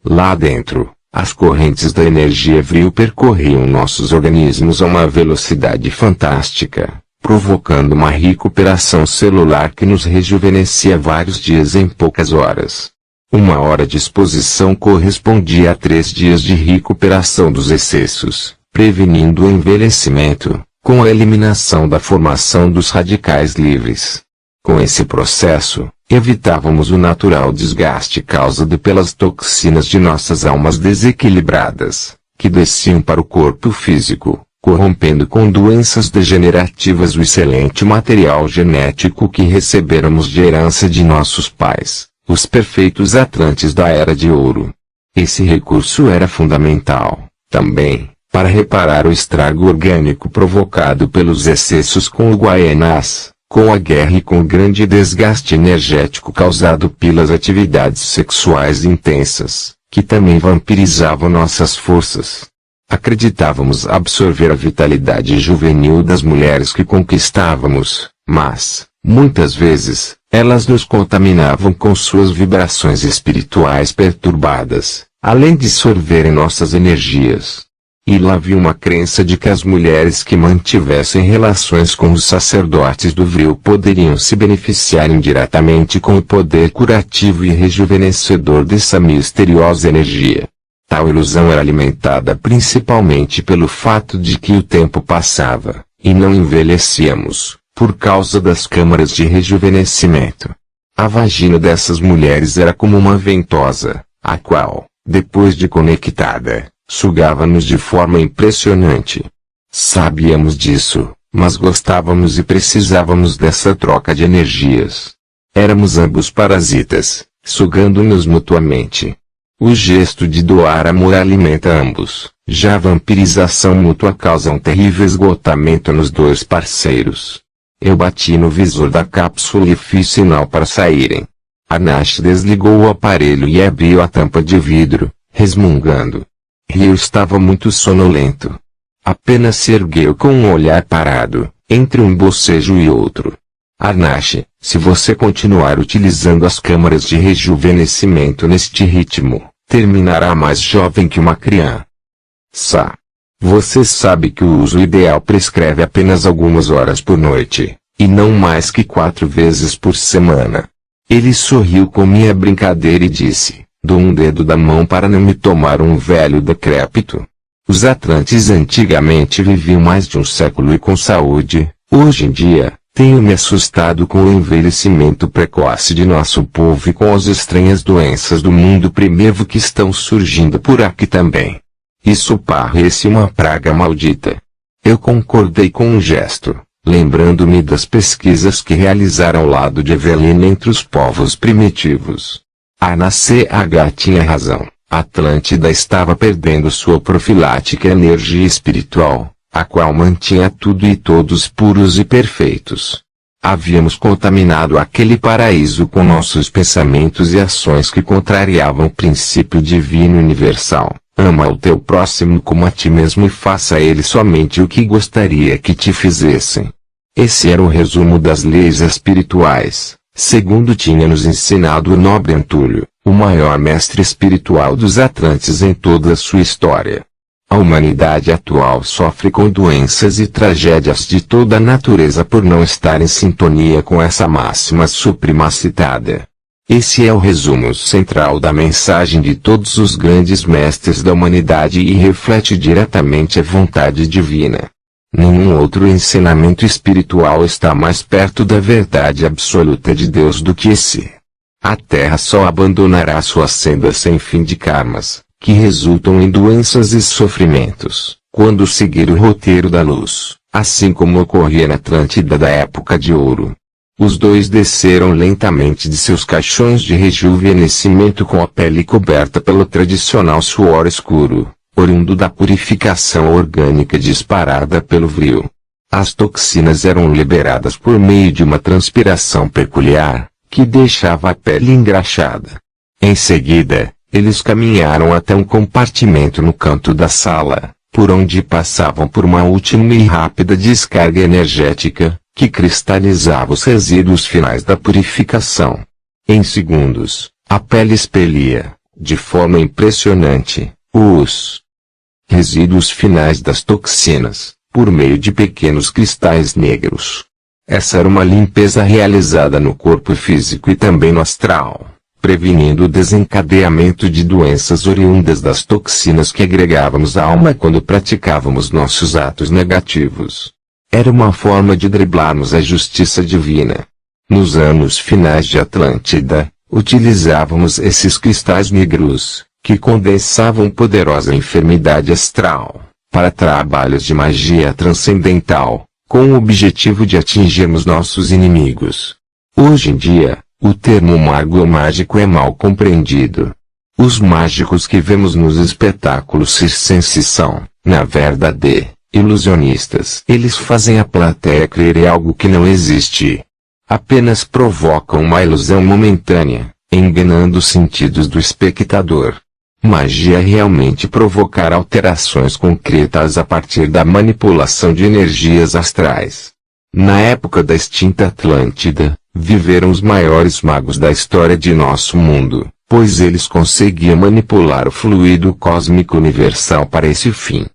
Lá dentro, as correntes da energia vril percorriam nossos organismos a uma velocidade fantástica, provocando uma recuperação celular que nos rejuvenescia vários dias em poucas horas. 1 hora de exposição correspondia a 3 dias de recuperação dos excessos, prevenindo o envelhecimento, com a eliminação da formação dos radicais livres. Com esse processo, evitávamos o natural desgaste causado pelas toxinas de nossas almas desequilibradas, que desciam para o corpo físico, corrompendo com doenças degenerativas o excelente material genético que recebêramos de herança de nossos pais, os perfeitos atlantes da Era de Ouro. Esse recurso era fundamental, também, para reparar o estrago orgânico provocado pelos excessos com o Guaianás, com a guerra e com o grande desgaste energético causado pelas atividades sexuais intensas, que também vampirizavam nossas forças. Acreditávamos absorver a vitalidade juvenil das mulheres que conquistávamos, mas, muitas vezes, elas nos contaminavam com suas vibrações espirituais perturbadas, além de sorverem nossas energias. E lá havia uma crença de que as mulheres que mantivessem relações com os sacerdotes do vril poderiam se beneficiar indiretamente com o poder curativo e rejuvenescedor dessa misteriosa energia. Tal ilusão era alimentada principalmente pelo fato de que o tempo passava, e não envelhecíamos, por causa das câmaras de rejuvenescimento. A vagina dessas mulheres era como uma ventosa, a qual, depois de conectada, sugava-nos de forma impressionante. Sabíamos disso, mas gostávamos e precisávamos dessa troca de energias. Éramos ambos parasitas, sugando-nos mutuamente. O gesto de doar amor alimenta ambos, já a vampirização mútua causa um terrível esgotamento nos dois parceiros. Eu bati no visor da cápsula e fiz sinal para saírem. Anash desligou o aparelho e abriu a tampa de vidro, resmungando. Rio estava muito sonolento. Apenas se ergueu com um olhar parado, entre um bocejo e outro. Anash, se você continuar utilizando as câmaras de rejuvenescimento neste ritmo, terminará mais jovem que uma criança. Você sabe que o uso ideal prescreve apenas algumas horas por noite, e não mais que 4 vezes por semana. Ele sorriu com minha brincadeira e disse, dou um dedo da mão para não me tomar um velho decrépito. Os atlantes antigamente viviam mais de um século e com saúde. Hoje em dia, tenho me assustado com o envelhecimento precoce de nosso povo e com as estranhas doenças do mundo primitivo que estão surgindo por aqui também. Isso parece uma praga maldita. Eu concordei com um gesto, lembrando-me das pesquisas que realizaram ao lado de Evelyn entre os povos primitivos. Ana CH tinha razão. Atlântida estava perdendo sua profilática energia espiritual, a qual mantinha tudo e todos puros e perfeitos. Havíamos contaminado aquele paraíso com nossos pensamentos e ações que contrariavam o princípio divino universal. Ama o teu próximo como a ti mesmo e faça a ele somente o que gostaria que te fizessem. Esse era o resumo das leis espirituais, segundo tinha nos ensinado o nobre Antúlio, o maior mestre espiritual dos Atlantes em toda a sua história. A humanidade atual sofre com doenças e tragédias de toda a natureza por não estar em sintonia com essa máxima suprema citada. Esse é o resumo central da mensagem de todos os grandes mestres da humanidade e reflete diretamente a vontade divina. Nenhum outro ensinamento espiritual está mais perto da verdade absoluta de Deus do que esse. A Terra só abandonará sua senda sem fim de karmas, que resultam em doenças e sofrimentos, quando seguir o roteiro da luz, assim como ocorria na Atlântida da época de ouro. Os dois desceram lentamente de seus caixões de rejuvenescimento com a pele coberta pelo tradicional suor escuro, oriundo da purificação orgânica disparada pelo vril. As toxinas eram liberadas por meio de uma transpiração peculiar, que deixava a pele engraxada. Em seguida, eles caminharam até um compartimento no canto da sala, por onde passavam por uma última e rápida descarga energética, que cristalizava os resíduos finais da purificação. Em segundos, a pele expelia, de forma impressionante, os resíduos finais das toxinas, por meio de pequenos cristais negros. Essa era uma limpeza realizada no corpo físico e também no astral, prevenindo o desencadeamento de doenças oriundas das toxinas que agregávamos à alma quando praticávamos nossos atos negativos. Era uma forma de driblarmos a justiça divina. Nos anos finais de Atlântida, utilizávamos esses cristais negros, que condensavam poderosa enfermidade astral, para trabalhos de magia transcendental, com o objetivo de atingirmos nossos inimigos. Hoje em dia, o termo mago ou mágico é mal compreendido. Os mágicos que vemos nos espetáculos circenses são, na verdade, ilusionistas. Eles fazem a plateia crer em algo que não existe. Apenas provocam uma ilusão momentânea, enganando os sentidos do espectador. Magia é realmente provocar alterações concretas a partir da manipulação de energias astrais. Na época da extinta Atlântida, viveram os maiores magos da história de nosso mundo, pois eles conseguiam manipular o fluido cósmico universal para esse fim.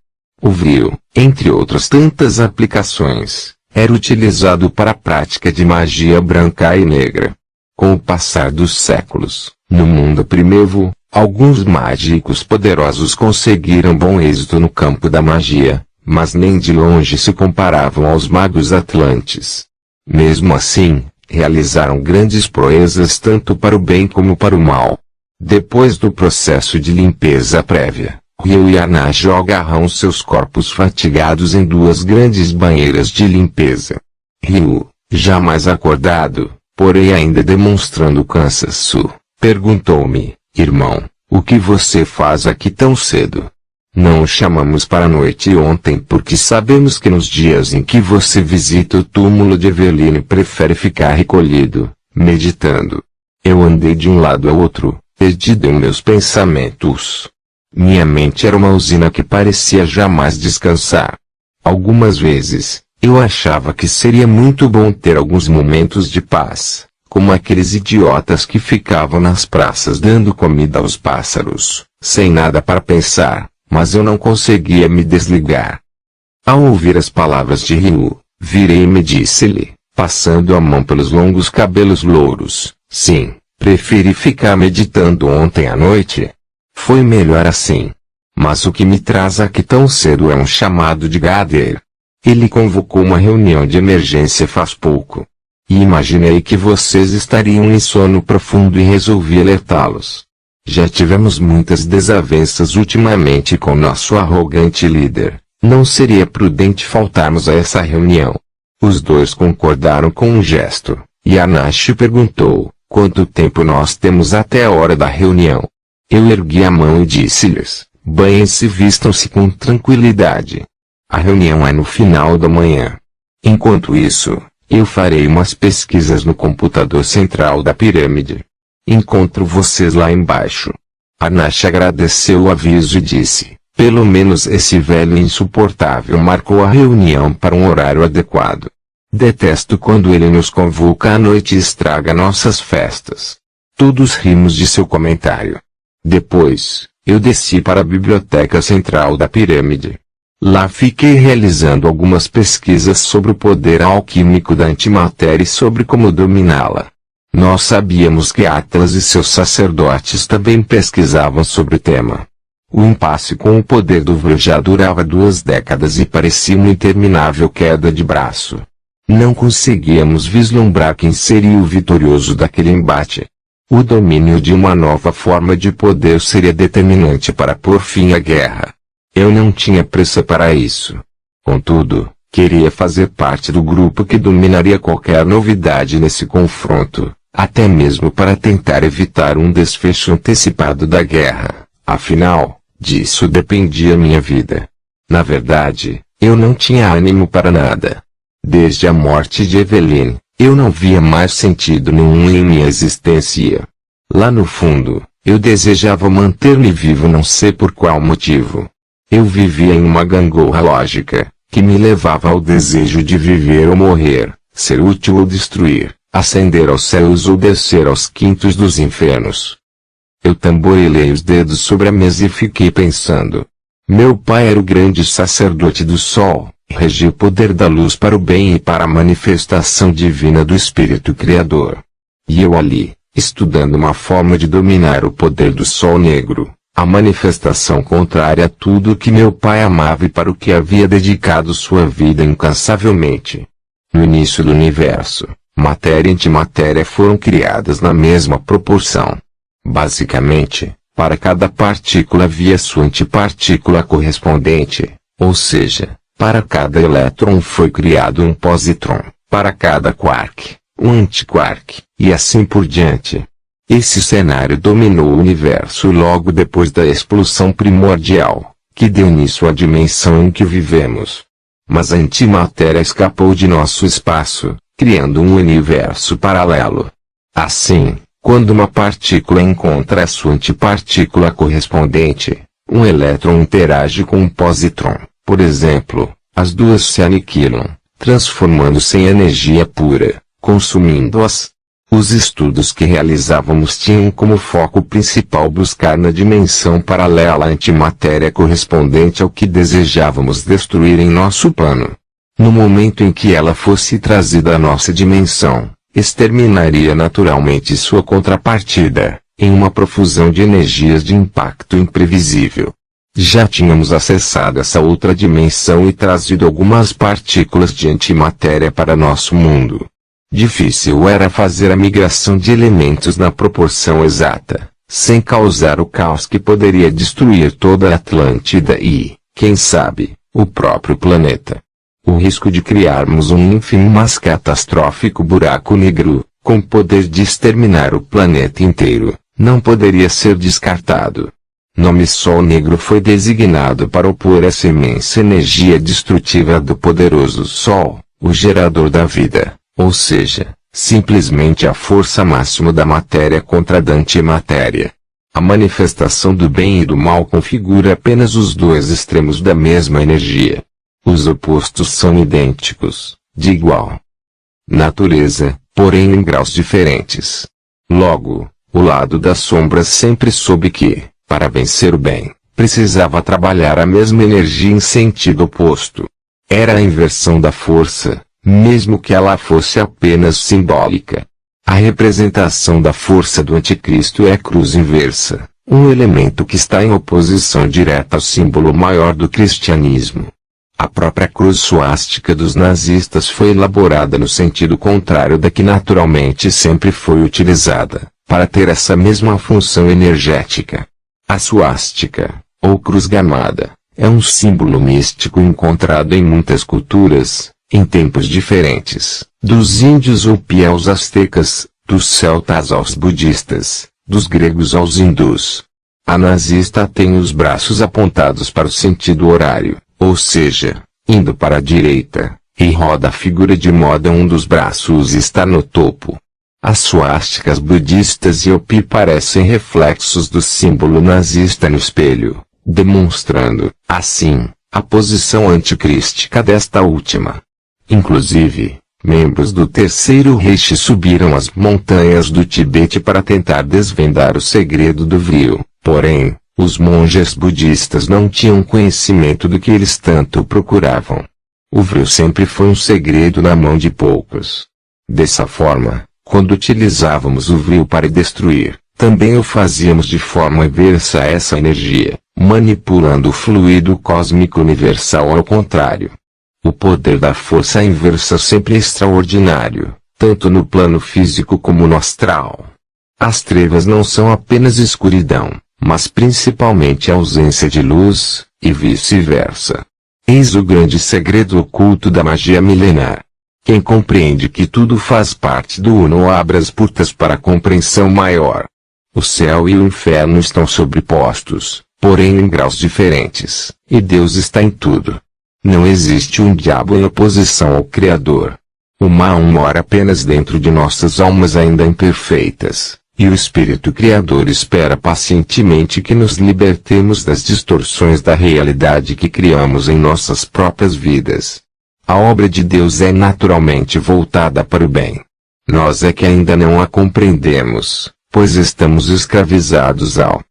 O vril, entre outras tantas aplicações, era utilizado para a prática de magia branca e negra. Com o passar dos séculos, no mundo primitivo, alguns mágicos poderosos conseguiram bom êxito no campo da magia, mas nem de longe se comparavam aos magos atlantes. Mesmo assim, realizaram grandes proezas tanto para o bem como para o mal. Depois do processo de limpeza prévia, Ryu e Anash agarram seus corpos fatigados em duas grandes banheiras de limpeza. Ryu, já mais acordado, porém ainda demonstrando cansaço, perguntou-me: irmão, o que você faz aqui tão cedo? Não o chamamos para a noite ontem porque sabemos que nos dias em que você visita o túmulo de Eveline prefere ficar recolhido, meditando. Eu andei de um lado ao outro, perdido em meus pensamentos. Minha mente era uma usina que parecia jamais descansar. Algumas vezes, eu achava que seria muito bom ter alguns momentos de paz, como aqueles idiotas que ficavam nas praças dando comida aos pássaros, sem nada para pensar, mas eu não conseguia me desligar. Ao ouvir as palavras de Ryu, virei-me e disse-lhe, passando a mão pelos longos cabelos louros: sim, preferi ficar meditando ontem à noite. Foi melhor assim. Mas o que me traz aqui tão cedo é um chamado de Gader. Ele convocou uma reunião de emergência faz pouco. E imaginei que vocês estariam em sono profundo e resolvi alertá-los. Já tivemos muitas desavenças ultimamente com nosso arrogante líder. Não seria prudente faltarmos a essa reunião. Os dois concordaram com um gesto, e Anash perguntou: quanto tempo nós temos até a hora da reunião? Eu ergui a mão e disse-lhes: banhem-se e vistam-se com tranquilidade. A reunião é no final da manhã. Enquanto isso, eu farei umas pesquisas no computador central da pirâmide. Encontro vocês lá embaixo. Anash agradeceu o aviso e disse: pelo menos esse velho insuportável marcou a reunião para um horário adequado. Detesto quando ele nos convoca à noite e estraga nossas festas. Todos rimos de seu comentário. Depois, eu desci para a biblioteca central da pirâmide. Lá fiquei realizando algumas pesquisas sobre o poder alquímico da antimatéria e sobre como dominá-la. Nós sabíamos que Atlas e seus sacerdotes também pesquisavam sobre o tema. O impasse com o poder do Vril já durava 2 décadas e parecia uma interminável queda de braço. Não conseguíamos vislumbrar quem seria o vitorioso daquele embate. O domínio de uma nova forma de poder seria determinante para pôr fim à guerra. Eu não tinha pressa para isso. Contudo, queria fazer parte do grupo que dominaria qualquer novidade nesse confronto, até mesmo para tentar evitar um desfecho antecipado da guerra. Afinal, disso dependia minha vida. Na verdade, eu não tinha ânimo para nada. Desde a morte de Eveline, eu não via mais sentido nenhum em minha existência. Lá no fundo, eu desejava manter-me vivo, não sei por qual motivo. Eu vivia em uma gangorra lógica, que me levava ao desejo de viver ou morrer, ser útil ou destruir, ascender aos céus ou descer aos quintos dos infernos. Eu tamborilei os dedos sobre a mesa e fiquei pensando. Meu pai era o grande sacerdote do sol, regia o poder da luz para o bem e para a manifestação divina do Espírito Criador. E eu ali, estudando uma forma de dominar o poder do sol negro, a manifestação contrária a tudo o que meu pai amava e para o que havia dedicado sua vida incansavelmente. No início do universo, matéria e antimatéria foram criadas na mesma proporção. Basicamente, para cada partícula havia sua antipartícula correspondente, ou seja, para cada elétron foi criado um positron, para cada quark, um antiquark, e assim por diante. Esse cenário dominou o universo logo depois da explosão primordial, que deu início à dimensão em que vivemos. Mas a antimatéria escapou de nosso espaço, criando um universo paralelo. Assim, quando uma partícula encontra a sua antipartícula correspondente, um elétron interage com um positron, por exemplo, as duas se aniquilam, transformando-se em energia pura, consumindo-as. Os estudos que realizávamos tinham como foco principal buscar na dimensão paralela a antimatéria correspondente ao que desejávamos destruir em nosso plano. No momento em que ela fosse trazida à nossa dimensão, exterminaria naturalmente sua contrapartida, em uma profusão de energias de impacto imprevisível. Já tínhamos acessado essa outra dimensão e trazido algumas partículas de antimatéria para nosso mundo. Difícil era fazer a migração de elementos na proporção exata, sem causar o caos que poderia destruir toda a Atlântida e, quem sabe, o próprio planeta. O risco de criarmos um ínfimo mas catastrófico buraco negro, com poder de exterminar o planeta inteiro, não poderia ser descartado. Nome Sol Negro foi designado para opor essa imensa energia destrutiva do poderoso Sol, o gerador da vida. Ou seja, simplesmente a força máxima da matéria contra a da antimatéria. A manifestação do bem e do mal configura apenas os dois extremos da mesma energia. Os opostos são idênticos, de igual natureza, porém em graus diferentes. Logo, o lado das sombras sempre soube que, para vencer o bem, precisava trabalhar a mesma energia em sentido oposto. Era a inversão da força, mesmo que ela fosse apenas simbólica. A representação da força do anticristo é a cruz inversa, um elemento que está em oposição direta ao símbolo maior do cristianismo. A própria cruz suástica dos nazistas foi elaborada no sentido contrário da que naturalmente sempre foi utilizada, para ter essa mesma função energética. A suástica, ou cruz gamada, é um símbolo místico encontrado em muitas culturas, em tempos diferentes, dos índios Hopi aos astecas, dos celtas aos budistas, dos gregos aos hindus. A nazista tem os braços apontados para o sentido horário, ou seja, indo para a direita, e roda a figura de modo a um dos braços está no topo. As suásticas budistas e Hopi parecem reflexos do símbolo nazista no espelho, demonstrando, assim, a posição anticrística desta última. Inclusive, membros do Terceiro Reich subiram as montanhas do Tibete para tentar desvendar o segredo do vril, porém, os monges budistas não tinham conhecimento do que eles tanto procuravam. O vril sempre foi um segredo na mão de poucos. Dessa forma, quando utilizávamos o vril para destruir, também o fazíamos de forma inversa a essa energia, manipulando o fluido cósmico universal ao contrário. O poder da força inversa sempre é extraordinário, tanto no plano físico como no astral. As trevas não são apenas escuridão, mas principalmente a ausência de luz, e vice-versa. Eis o grande segredo oculto da magia milenar. Quem compreende que tudo faz parte do Uno abre as portas para a compreensão maior. O céu e o inferno estão sobrepostos, porém em graus diferentes, e Deus está em tudo. Não existe um diabo em oposição ao Criador. O mal mora apenas dentro de nossas almas ainda imperfeitas, e o Espírito Criador espera pacientemente que nos libertemos das distorções da realidade que criamos em nossas próprias vidas. A obra de Deus é naturalmente voltada para o bem. Nós é que ainda não a compreendemos, pois estamos escravizados ao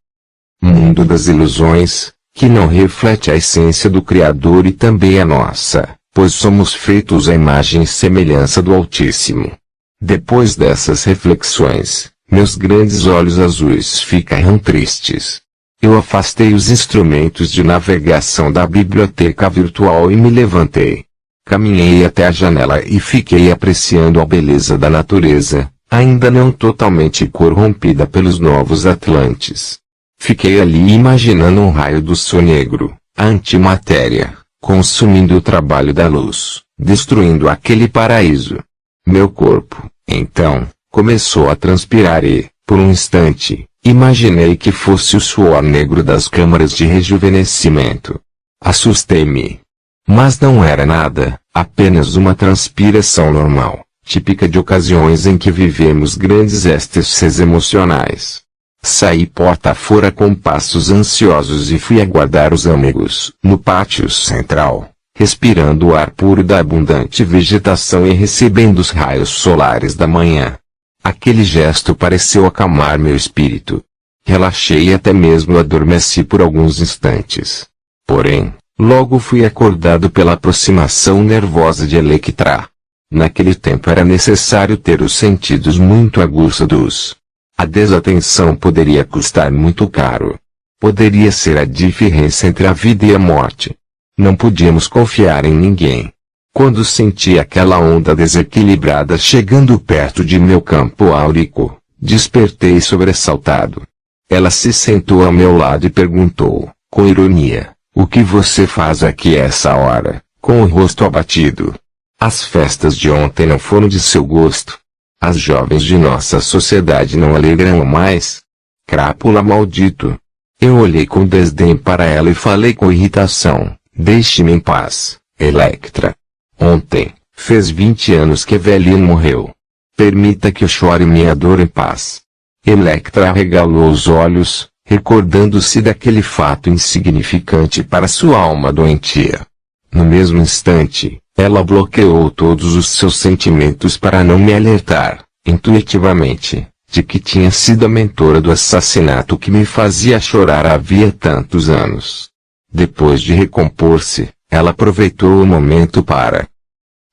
mundo das ilusões, que não reflete a essência do Criador e também a nossa, pois somos feitos à imagem e semelhança do Altíssimo. Depois dessas reflexões, meus grandes olhos azuis ficaram tristes. Eu afastei os instrumentos de navegação da biblioteca virtual e me levantei. Caminhei até a janela e fiquei apreciando a beleza da natureza, ainda não totalmente corrompida pelos novos Atlantes. Fiquei ali imaginando um raio do sol negro, a antimatéria, consumindo o trabalho da luz, destruindo aquele paraíso. Meu corpo, então, começou a transpirar e, por um instante, imaginei que fosse o suor negro das câmaras de rejuvenescimento. Assustei-me. Mas não era nada, apenas uma transpiração normal, típica de ocasiões em que vivemos grandes êxtases emocionais. Saí porta fora com passos ansiosos e fui aguardar os amigos, no pátio central, respirando o ar puro da abundante vegetação e recebendo os raios solares da manhã. Aquele gesto pareceu acalmar meu espírito. Relaxei e até mesmo adormeci por alguns instantes. Porém, logo fui acordado pela aproximação nervosa de Electra. Naquele tempo era necessário ter os sentidos muito aguçados. A desatenção poderia custar muito caro. Poderia ser a diferença entre a vida e a morte. Não podíamos confiar em ninguém. Quando senti aquela onda desequilibrada chegando perto de meu campo áurico, despertei sobressaltado. Ela se sentou ao meu lado e perguntou, com ironia: "O que você faz aqui essa hora?", com o rosto abatido. As festas de ontem não foram de seu gosto. As jovens de nossa sociedade não alegram mais. Crápula maldito. Eu olhei com desdém para ela e falei com irritação: "Deixe-me em paz, Electra. Ontem, fez 20 anos que Evelyn morreu. Permita que eu chore minha dor em paz." Electra arregalou os olhos, recordando-se daquele fato insignificante para sua alma doentia. No mesmo instante, ela bloqueou todos os seus sentimentos para não me alertar, intuitivamente, de que tinha sido a mentora do assassinato que me fazia chorar havia tantos anos. Depois de recompor-se, ela aproveitou o momento para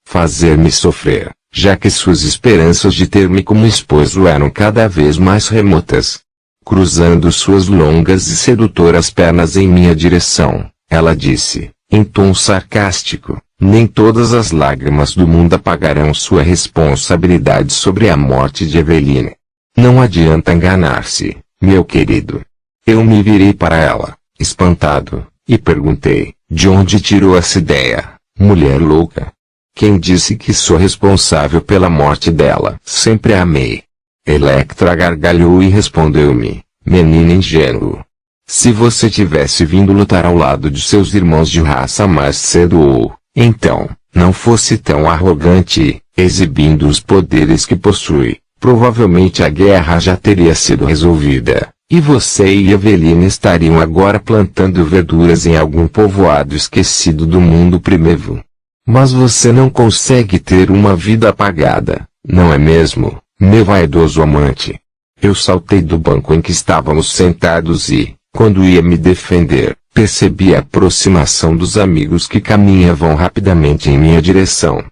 fazer-me sofrer, já que suas esperanças de ter-me como esposo eram cada vez mais remotas. Cruzando suas longas e sedutoras pernas em minha direção, ela disse, em tom sarcástico: "Nem todas as lágrimas do mundo apagarão sua responsabilidade sobre a morte de Evelyn. Não adianta enganar-se, meu querido." Eu me virei para ela, espantado, e perguntei: "De onde tirou essa ideia, mulher louca?" "Quem disse que sou responsável pela morte dela?" "Sempre a amei." Electra gargalhou e respondeu-me: "Menino ingênuo. Se você tivesse vindo lutar ao lado de seus irmãos de raça mais cedo ou, então, não fosse tão arrogante e, exibindo os poderes que possui, provavelmente a guerra já teria sido resolvida, e você e Evelyn estariam agora plantando verduras em algum povoado esquecido do mundo primitivo. Mas você não consegue ter uma vida apagada, não é mesmo, meu vaidoso amante?" Eu saltei do banco em que estávamos sentados e, quando ia me defender, percebi a aproximação dos amigos que caminhavam rapidamente em minha direção.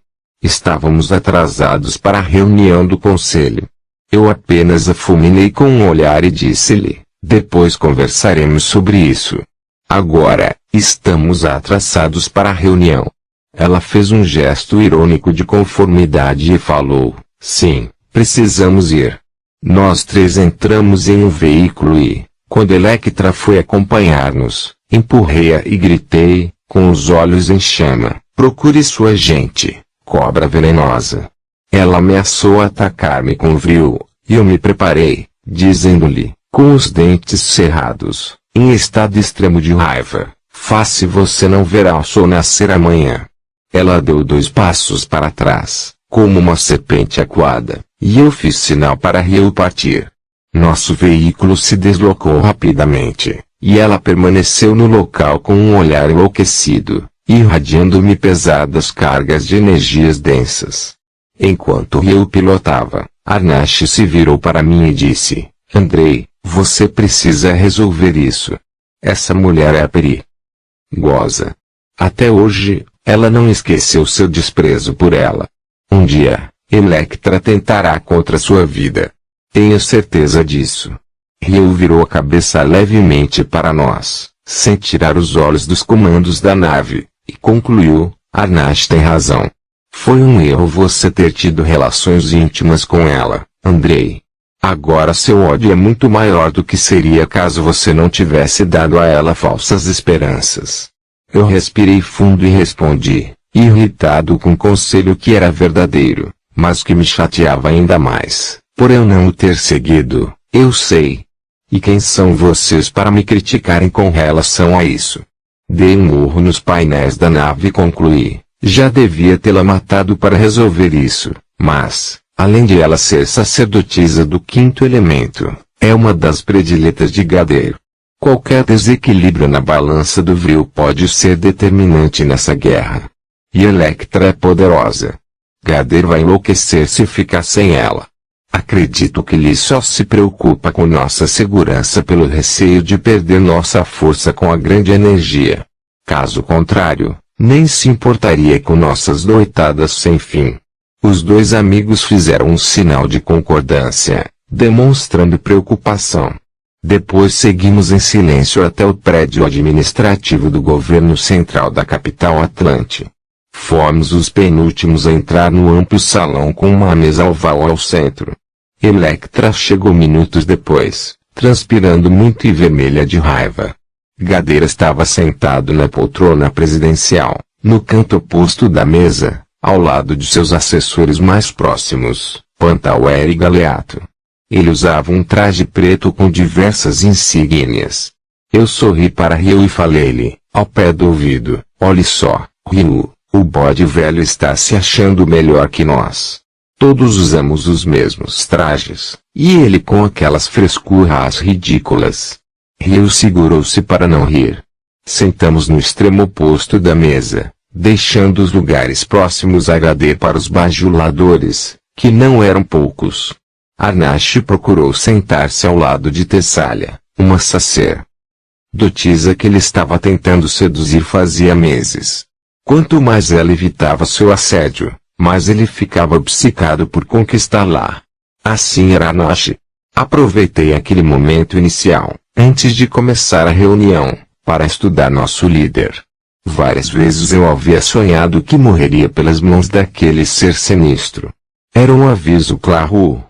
Estávamos atrasados para a reunião do conselho. Eu apenas a fulminei com um olhar e disse-lhe: "Depois conversaremos sobre isso. Agora, estamos atrasados para a reunião." Ela fez um gesto irônico de conformidade e falou: "Sim, precisamos ir." Nós três entramos em um veículo e, quando Electra foi acompanhar-nos, empurrei-a e gritei, com os olhos em chama: "Procure sua gente, cobra venenosa." Ela ameaçou atacar-me com vril, e eu me preparei, dizendo-lhe, com os dentes cerrados, em estado extremo de raiva: Face você não verá o sol nascer amanhã. Ela deu 2 passos para trás, como uma serpente acuada, e eu fiz sinal para Ryu partir. Nosso veículo se deslocou rapidamente, e ela permaneceu no local com um olhar enlouquecido, irradiando-me pesadas cargas de energias densas. Enquanto Ryu pilotava, Arnashi se virou para mim e disse: Andrei, você precisa resolver isso. Essa mulher é a perigosa. Até hoje, ela não esqueceu seu desprezo por ela. Um dia, Electra tentará contra sua vida. Tenho certeza disso. Ryu virou a cabeça levemente para nós, sem tirar os olhos dos comandos da nave, e concluiu: Arnashi tem razão. Foi um erro você ter tido relações íntimas com ela, Andrei. Agora seu ódio é muito maior do que seria caso você não tivesse dado a ela falsas esperanças. Eu respirei fundo e respondi, irritado com o conselho que era verdadeiro, mas que me chateava ainda mais, por eu não o ter seguido. Eu sei. E quem são vocês para me criticarem com relação a isso? Dei um murro nos painéis da nave e concluí. Já devia tê-la matado para resolver isso, mas, além de ela ser sacerdotisa do 5º elemento, é uma das prediletas de Gadeiro. Qualquer desequilíbrio na balança do Vril pode ser determinante nessa guerra. E Electra é poderosa. Gadeiro vai enlouquecer se ficar sem ela. Acredito que ele só se preocupa com nossa segurança pelo receio de perder nossa força com a grande energia. Caso contrário, nem se importaria com nossas noitadas sem fim. Os 2 amigos fizeram um sinal de concordância, demonstrando preocupação. Depois seguimos em silêncio até o prédio administrativo do governo central da capital Atlante. Fomos os penúltimos a entrar no amplo salão com uma mesa oval ao centro. Electra chegou minutos depois, transpirando muito e vermelha de raiva. Gadeira estava sentado na poltrona presidencial, no canto oposto da mesa, ao lado de seus assessores mais próximos, Pantauer e Galeato. Ele usava um traje preto com diversas insígnias. Eu sorri para Ryu e falei-lhe, ao pé do ouvido: olhe só, Ryu, o bode velho está se achando melhor que nós. Todos usamos os mesmos trajes, e ele com aquelas frescuras ridículas. Ryu segurou-se para não rir. Sentamos no extremo oposto da mesa, deixando os lugares próximos a Gadeiro para os bajuladores, que não eram poucos. Arnashi procurou sentar-se ao lado de Tessália, uma sacerdotisa que ele estava tentando seduzir fazia meses. Quanto mais ela evitava seu assédio, mais ele ficava obcecado por conquistá-la. Assim era Arnashi. Aproveitei aquele momento inicial, antes de começar a reunião, para estudar nosso líder. Várias vezes eu havia sonhado que morreria pelas mãos daquele ser sinistro. Era um aviso claro.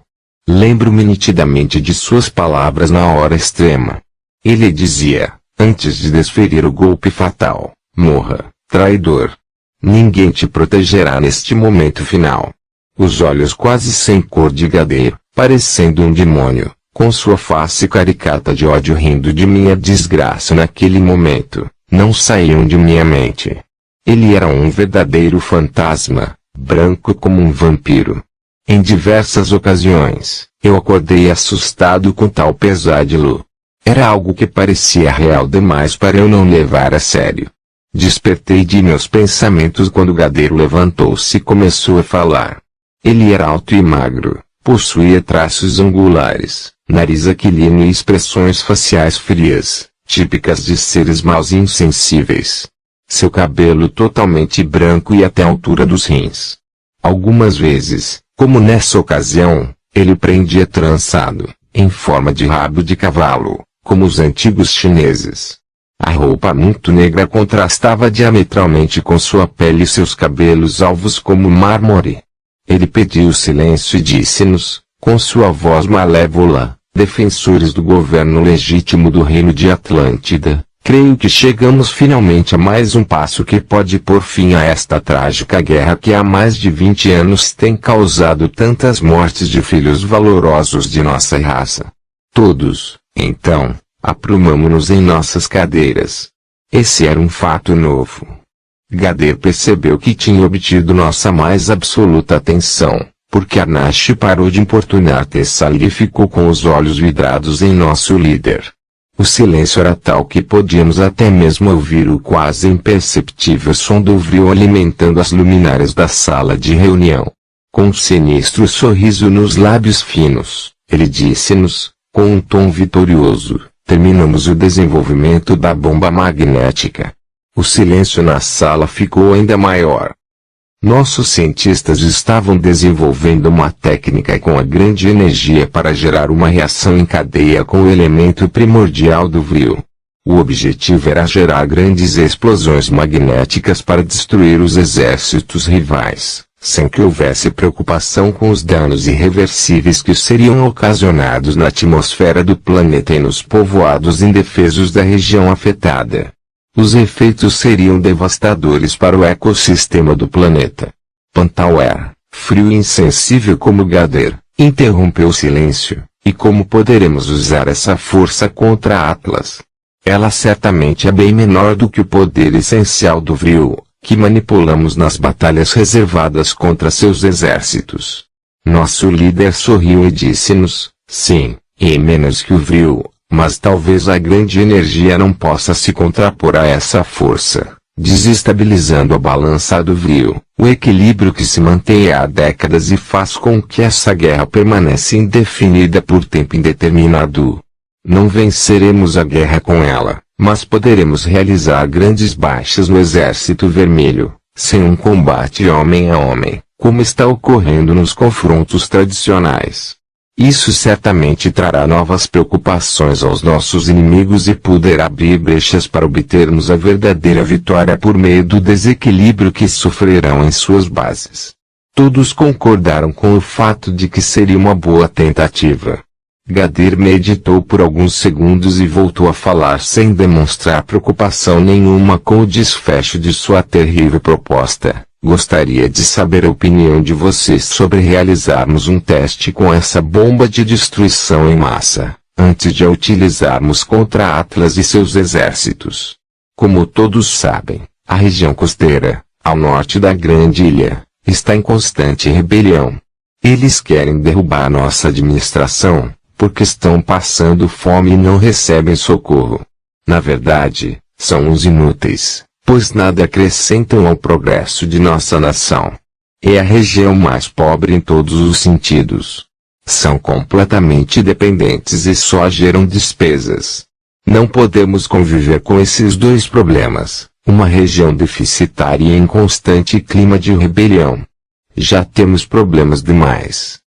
Lembro-me nitidamente de suas palavras na hora extrema. Ele dizia, antes de desferir o golpe fatal: morra, traidor. Ninguém te protegerá neste momento final. Os olhos quase sem cor de Gadeiro, parecendo um demônio, com sua face caricata de ódio rindo de minha desgraça naquele momento, não saíam de minha mente. Ele era um verdadeiro fantasma, branco como um vampiro. Em diversas ocasiões, eu acordei assustado com tal pesadelo. Era algo que parecia real demais para eu não levar a sério. Despertei de meus pensamentos quando Gadeiro levantou-se e começou a falar. Ele era alto e magro, possuía traços angulares, nariz aquilino e expressões faciais frias, típicas de seres maus e insensíveis. Seu cabelo totalmente branco e até a altura dos rins. Algumas vezes, como nessa ocasião, ele prendia trançado, em forma de rabo de cavalo, como os antigos chineses. A roupa muito negra contrastava diametralmente com sua pele e seus cabelos alvos como mármore. Ele pediu silêncio e disse-nos, com sua voz malévola: defensores do governo legítimo do reino de Atlântida, creio que chegamos finalmente a mais um passo que pode pôr fim a esta trágica guerra que há mais de 20 anos tem causado tantas mortes de filhos valorosos de nossa raça. Todos, então, aprumamo-nos em nossas cadeiras. Esse era um fato novo. Gader percebeu que tinha obtido nossa mais absoluta atenção, porque Arnash parou de importunar Tessalia e ficou com os olhos vidrados em nosso líder. O silêncio era tal que podíamos até mesmo ouvir o quase imperceptível som do vril alimentando as luminárias da sala de reunião. Com um sinistro sorriso nos lábios finos, ele disse-nos, com um tom vitorioso: terminamos o desenvolvimento da bomba magnética. O silêncio na sala ficou ainda maior. Nossos cientistas estavam desenvolvendo uma técnica com a grande energia para gerar uma reação em cadeia com o elemento primordial do vril. O objetivo era gerar grandes explosões magnéticas para destruir os exércitos rivais, sem que houvesse preocupação com os danos irreversíveis que seriam ocasionados na atmosfera do planeta e nos povoados indefesos da região afetada. Os efeitos seriam devastadores para o ecossistema do planeta. Pantauer, frio e insensível como Gader, interrompeu o silêncio. E como poderemos usar essa força contra Atlas? Ela certamente é bem menor do que o poder essencial do vril, que manipulamos nas batalhas reservadas contra seus exércitos. Nosso líder sorriu e disse-nos: sim, e menos que o vril. Mas talvez a grande energia não possa se contrapor a essa força, desestabilizando a balança do vril, o equilíbrio que se mantém há décadas e faz com que essa guerra permaneça indefinida por tempo indeterminado. Não venceremos a guerra com ela, mas poderemos realizar grandes baixas no Exército Vermelho, sem um combate homem a homem, como está ocorrendo nos confrontos tradicionais. Isso certamente trará novas preocupações aos nossos inimigos e poderá abrir brechas para obtermos a verdadeira vitória por meio do desequilíbrio que sofrerão em suas bases. Todos concordaram com o fato de que seria uma boa tentativa. Gader meditou por alguns segundos e voltou a falar sem demonstrar preocupação nenhuma com o desfecho de sua terrível proposta. Gostaria de saber a opinião de vocês sobre realizarmos um teste com essa bomba de destruição em massa, antes de a utilizarmos contra Atlas e seus exércitos. Como todos sabem, a região costeira, ao norte da grande ilha, está em constante rebelião. Eles querem derrubar nossa administração, porque estão passando fome e não recebem socorro. Na verdade, são uns inúteis, pois nada acrescentam ao progresso de nossa nação. É a região mais pobre em todos os sentidos. São completamente dependentes e só geram despesas. Não podemos conviver com esses dois problemas, uma região deficitária e em constante clima de rebelião. Já temos problemas demais.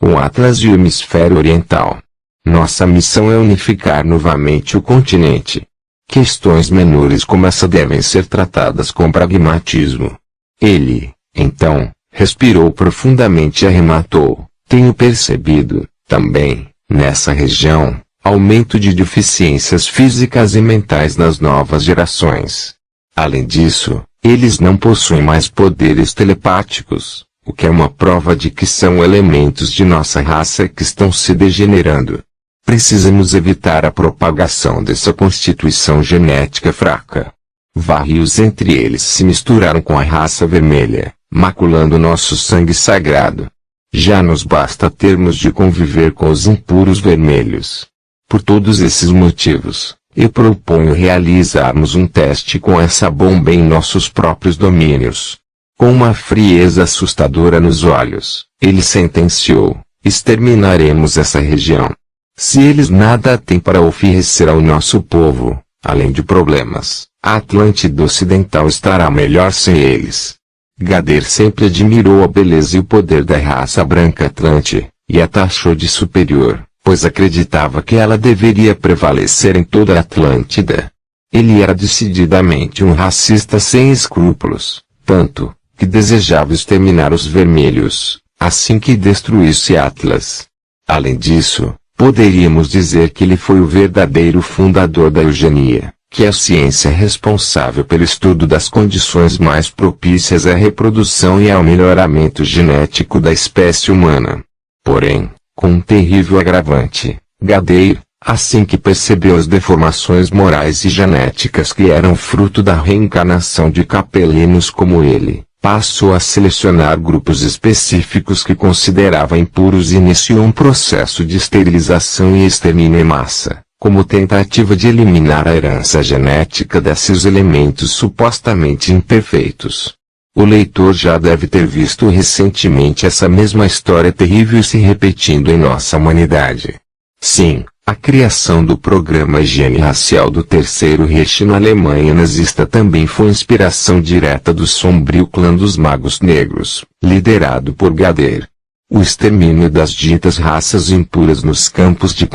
O Atlas e o Hemisfério Oriental. Nossa missão é unificar novamente o continente. Questões menores como essa devem ser tratadas com pragmatismo. Ele, então, respirou profundamente e arrematou: tenho percebido, também, nessa região, aumento de deficiências físicas e mentais nas novas gerações. Além disso, eles não possuem mais poderes telepáticos, o que é uma prova de que são elementos de nossa raça que estão se degenerando. Precisamos evitar a propagação dessa constituição genética fraca. Vários entre eles se misturaram com a raça vermelha, maculando nosso sangue sagrado. Já nos basta termos de conviver com os impuros vermelhos. Por todos esses motivos, eu proponho realizarmos um teste com essa bomba em nossos próprios domínios. Com uma frieza assustadora nos olhos, ele sentenciou: exterminaremos essa região. Se eles nada têm para oferecer ao nosso povo, além de problemas, a Atlântida Ocidental estará melhor sem eles. Gader sempre admirou a beleza e o poder da raça branca Atlante, e a taxou de superior, pois acreditava que ela deveria prevalecer em toda a Atlântida. Ele era decididamente um racista sem escrúpulos, tanto, que desejava exterminar os vermelhos, assim que destruísse Atlas. Além disso, poderíamos dizer que ele foi o verdadeiro fundador da eugenia, que é a ciência responsável pelo estudo das condições mais propícias à reprodução e ao melhoramento genético da espécie humana. Porém, com um terrível agravante, Gader, Assim que percebeu as deformações morais e genéticas que eram fruto da reencarnação de capelinos como ele, passou a selecionar grupos específicos que considerava impuros e iniciou um processo de esterilização e extermínio em massa, como tentativa de eliminar a herança genética desses elementos supostamente imperfeitos. O leitor já deve ter visto recentemente essa mesma história terrível se repetindo em nossa humanidade. Sim, a criação do programa Higiene Racial do Terceiro Reich na Alemanha nazista também foi inspiração direta do sombrio clã dos Magos Negros, liderado por Gader. O extermínio das ditas raças impuras nos campos de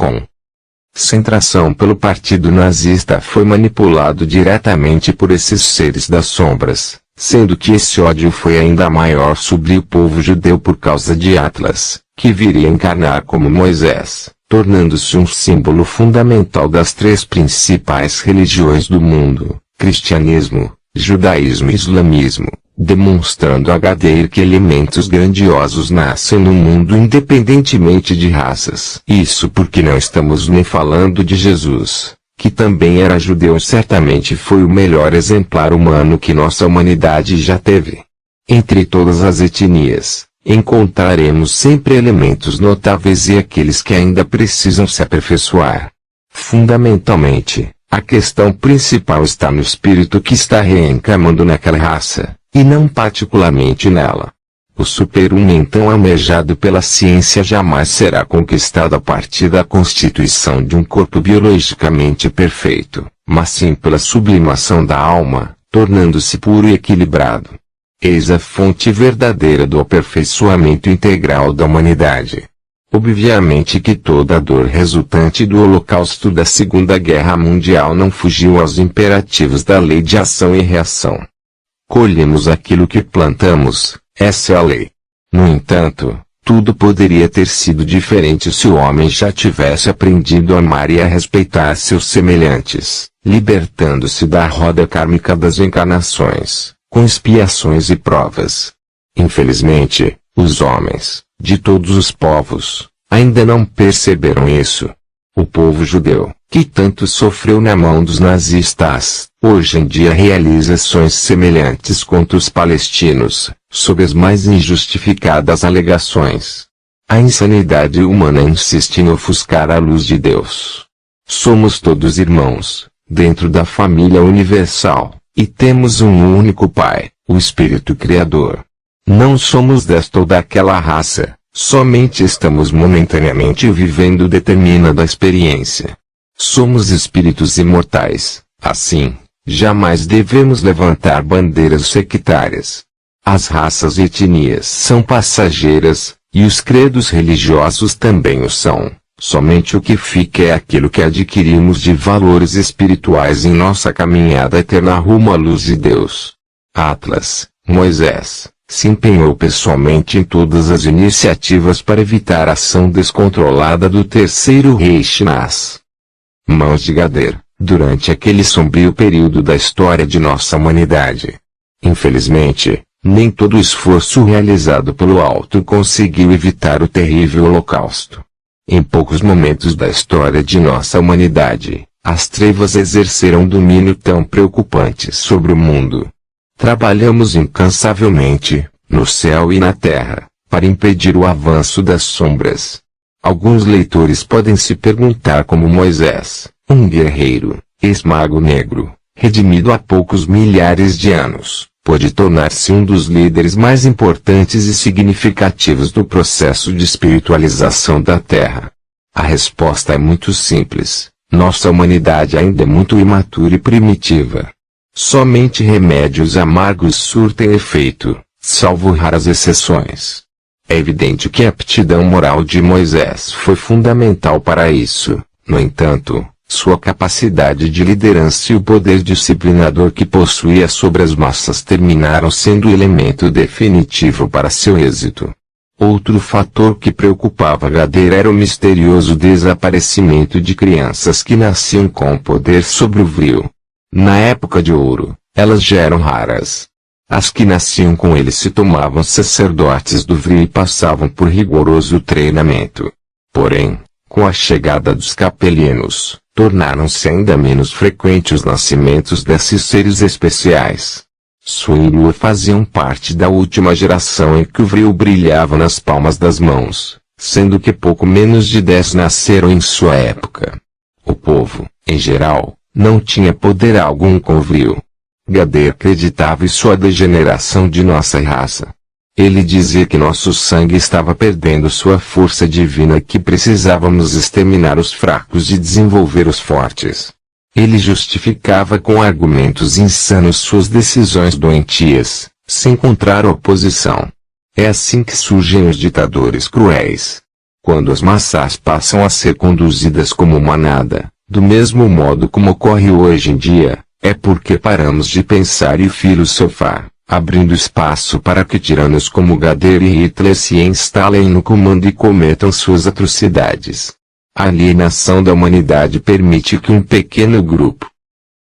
concentração pelo partido nazista foi manipulado diretamente por esses seres das sombras, sendo que esse ódio foi ainda maior sobre o povo judeu por causa de Atlas, que viria encarnar como Moisés, tornando-se um símbolo fundamental das três principais religiões do mundo, cristianismo, judaísmo e islamismo, demonstrando a Gader que elementos grandiosos nascem no mundo independentemente de raças. Isso porque não estamos nem falando de Jesus, que também era judeu e certamente foi o melhor exemplar humano que nossa humanidade já teve. Entre todas as etnias, encontraremos sempre elementos notáveis e aqueles que ainda precisam se aperfeiçoar. Fundamentalmente, a questão principal está no espírito que está reencarnando naquela raça, e não particularmente nela. O super-homem tão almejado pela ciência jamais será conquistado a partir da constituição de um corpo biologicamente perfeito, mas sim pela sublimação da alma, tornando-se puro e equilibrado. Eis a fonte verdadeira do aperfeiçoamento integral da humanidade. Obviamente que toda a dor resultante do Holocausto da Segunda Guerra Mundial não fugiu aos imperativos da lei de ação e reação. Colhemos aquilo que plantamos, essa é a lei. No entanto, tudo poderia ter sido diferente se o homem já tivesse aprendido a amar e a respeitar seus semelhantes, libertando-se da roda kármica das encarnações, com expiações e provas. Infelizmente, os homens, de todos os povos, ainda não perceberam isso. O povo judeu, que tanto sofreu na mão dos nazistas, hoje em dia realiza ações semelhantes contra os palestinos, sob as mais injustificadas alegações. A insanidade humana insiste em ofuscar a luz de Deus. Somos todos irmãos, dentro da família universal, e temos um único Pai, o Espírito Criador. Não somos desta ou daquela raça, somente estamos momentaneamente vivendo determinada experiência. Somos espíritos imortais, assim, jamais devemos levantar bandeiras sectárias. As raças e etnias são passageiras, e os credos religiosos também o são. Somente o que fica é aquilo que adquirimos de valores espirituais em nossa caminhada eterna rumo à luz de Deus. Atlas, Moisés, se empenhou pessoalmente em todas as iniciativas para evitar a ação descontrolada do Terceiro Reich nas mãos de Gader, durante aquele sombrio período da história de nossa humanidade. Infelizmente, nem todo o esforço realizado pelo alto conseguiu evitar o terrível Holocausto. Em poucos momentos da história de nossa humanidade, as trevas exerceram um domínio tão preocupante sobre o mundo. Trabalhamos incansavelmente, no céu e na terra, para impedir o avanço das sombras. Alguns leitores podem se perguntar como Moisés, um guerreiro, ex-mago negro, redimido há poucos milhares de anos, pôde tornar-se um dos líderes mais importantes e significativos do processo de espiritualização da Terra. A resposta é muito simples: nossa humanidade ainda é muito imatura e primitiva. Somente remédios amargos surtem efeito, salvo raras exceções. É evidente que a aptidão moral de Moisés foi fundamental para isso. No entanto, sua capacidade de liderança e o poder disciplinador que possuía sobre as massas terminaram sendo o elemento definitivo para seu êxito. Outro fator que preocupava Gader era o misterioso desaparecimento de crianças que nasciam com poder sobre o vril. Na época de ouro, elas já eram raras. As que nasciam com ele se tomavam sacerdotes do vril e passavam por rigoroso treinamento. Porém, Com a chegada dos capelianos, tornaram-se ainda menos frequentes os nascimentos desses seres especiais. Sun e Lua faziam parte da última geração em que o vril brilhava nas palmas das mãos, sendo que pouco menos de 10 nasceram em sua época. O povo, em geral, não tinha poder algum com o vril. Gader acreditava em sua degeneração de nossa raça. Ele dizia que nosso sangue estava perdendo sua força divina e que precisávamos exterminar os fracos e desenvolver os fortes. Ele justificava com argumentos insanos suas decisões doentias, sem encontrar oposição. É assim que surgem os ditadores cruéis. Quando as massas passam a ser conduzidas como manada, do mesmo modo como ocorre hoje em dia, é porque paramos de pensar e filosofar, abrindo espaço para que tiranos como Gader e Hitler se instalem no comando e cometam suas atrocidades. A alienação da humanidade permite que um pequeno grupo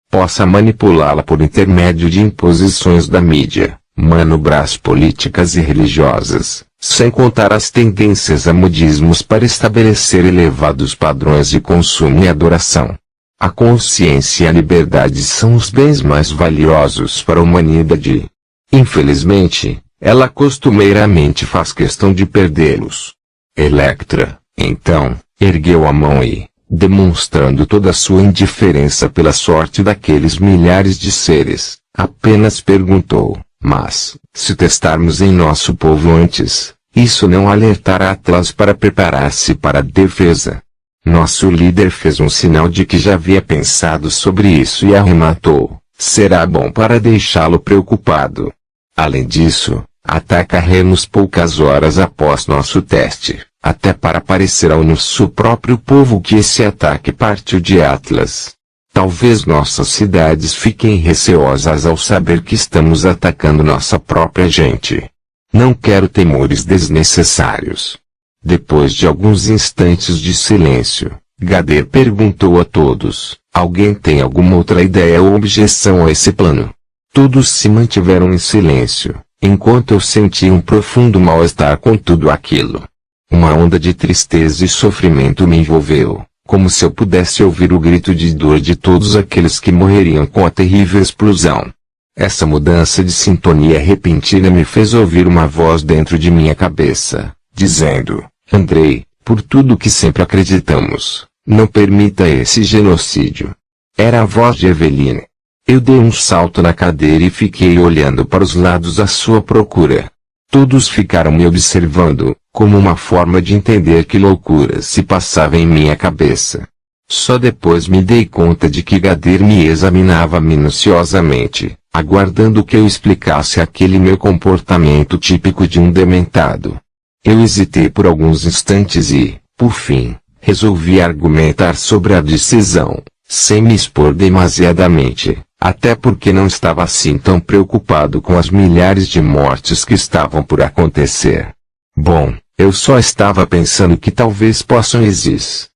possa manipulá-la por intermédio de imposições da mídia, manobras políticas e religiosas, sem contar as tendências a modismos para estabelecer elevados padrões de consumo e adoração. A consciência e a liberdade são os bens mais valiosos para a humanidade. Infelizmente, ela costumeiramente faz questão de perdê-los. Electra, então, ergueu a mão e, demonstrando toda a sua indiferença pela sorte daqueles milhares de seres, apenas perguntou, mas, se testarmos em nosso povo antes, isso não alertará Atlas para preparar-se para a defesa? Nosso líder fez um sinal de que já havia pensado sobre isso e arrematou, será bom para deixá-lo preocupado. Além disso, atacaremos poucas horas após nosso teste, até para parecer ao nosso próprio povo que esse ataque partiu de Atlas. Talvez nossas cidades fiquem receosas ao saber que estamos atacando nossa própria gente. Não quero temores desnecessários. Depois de alguns instantes de silêncio, Gader perguntou a todos, alguém tem alguma outra ideia ou objeção a esse plano? Todos se mantiveram em silêncio, enquanto eu sentia um profundo mal-estar com tudo aquilo. Uma onda de tristeza e sofrimento me envolveu, como se eu pudesse ouvir o grito de dor de todos aqueles que morreriam com a terrível explosão. Essa mudança de sintonia repentina me fez ouvir uma voz dentro de minha cabeça, dizendo, Andrei, por tudo que sempre acreditamos, não permita esse genocídio. Era a voz de Eveline. Eu dei um salto na cadeira e fiquei olhando para os lados à sua procura. Todos ficaram me observando, como uma forma de entender que loucura se passava em minha cabeça. Só depois me dei conta de que Gader me examinava minuciosamente, aguardando que eu explicasse aquele meu comportamento típico de um dementado. Eu hesitei por alguns instantes e, por fim, resolvi argumentar sobre a decisão, sem me expor demasiadamente, até porque não estava assim tão preocupado com as milhares de mortes que estavam por acontecer. Bom, eu só estava pensando que talvez possam existir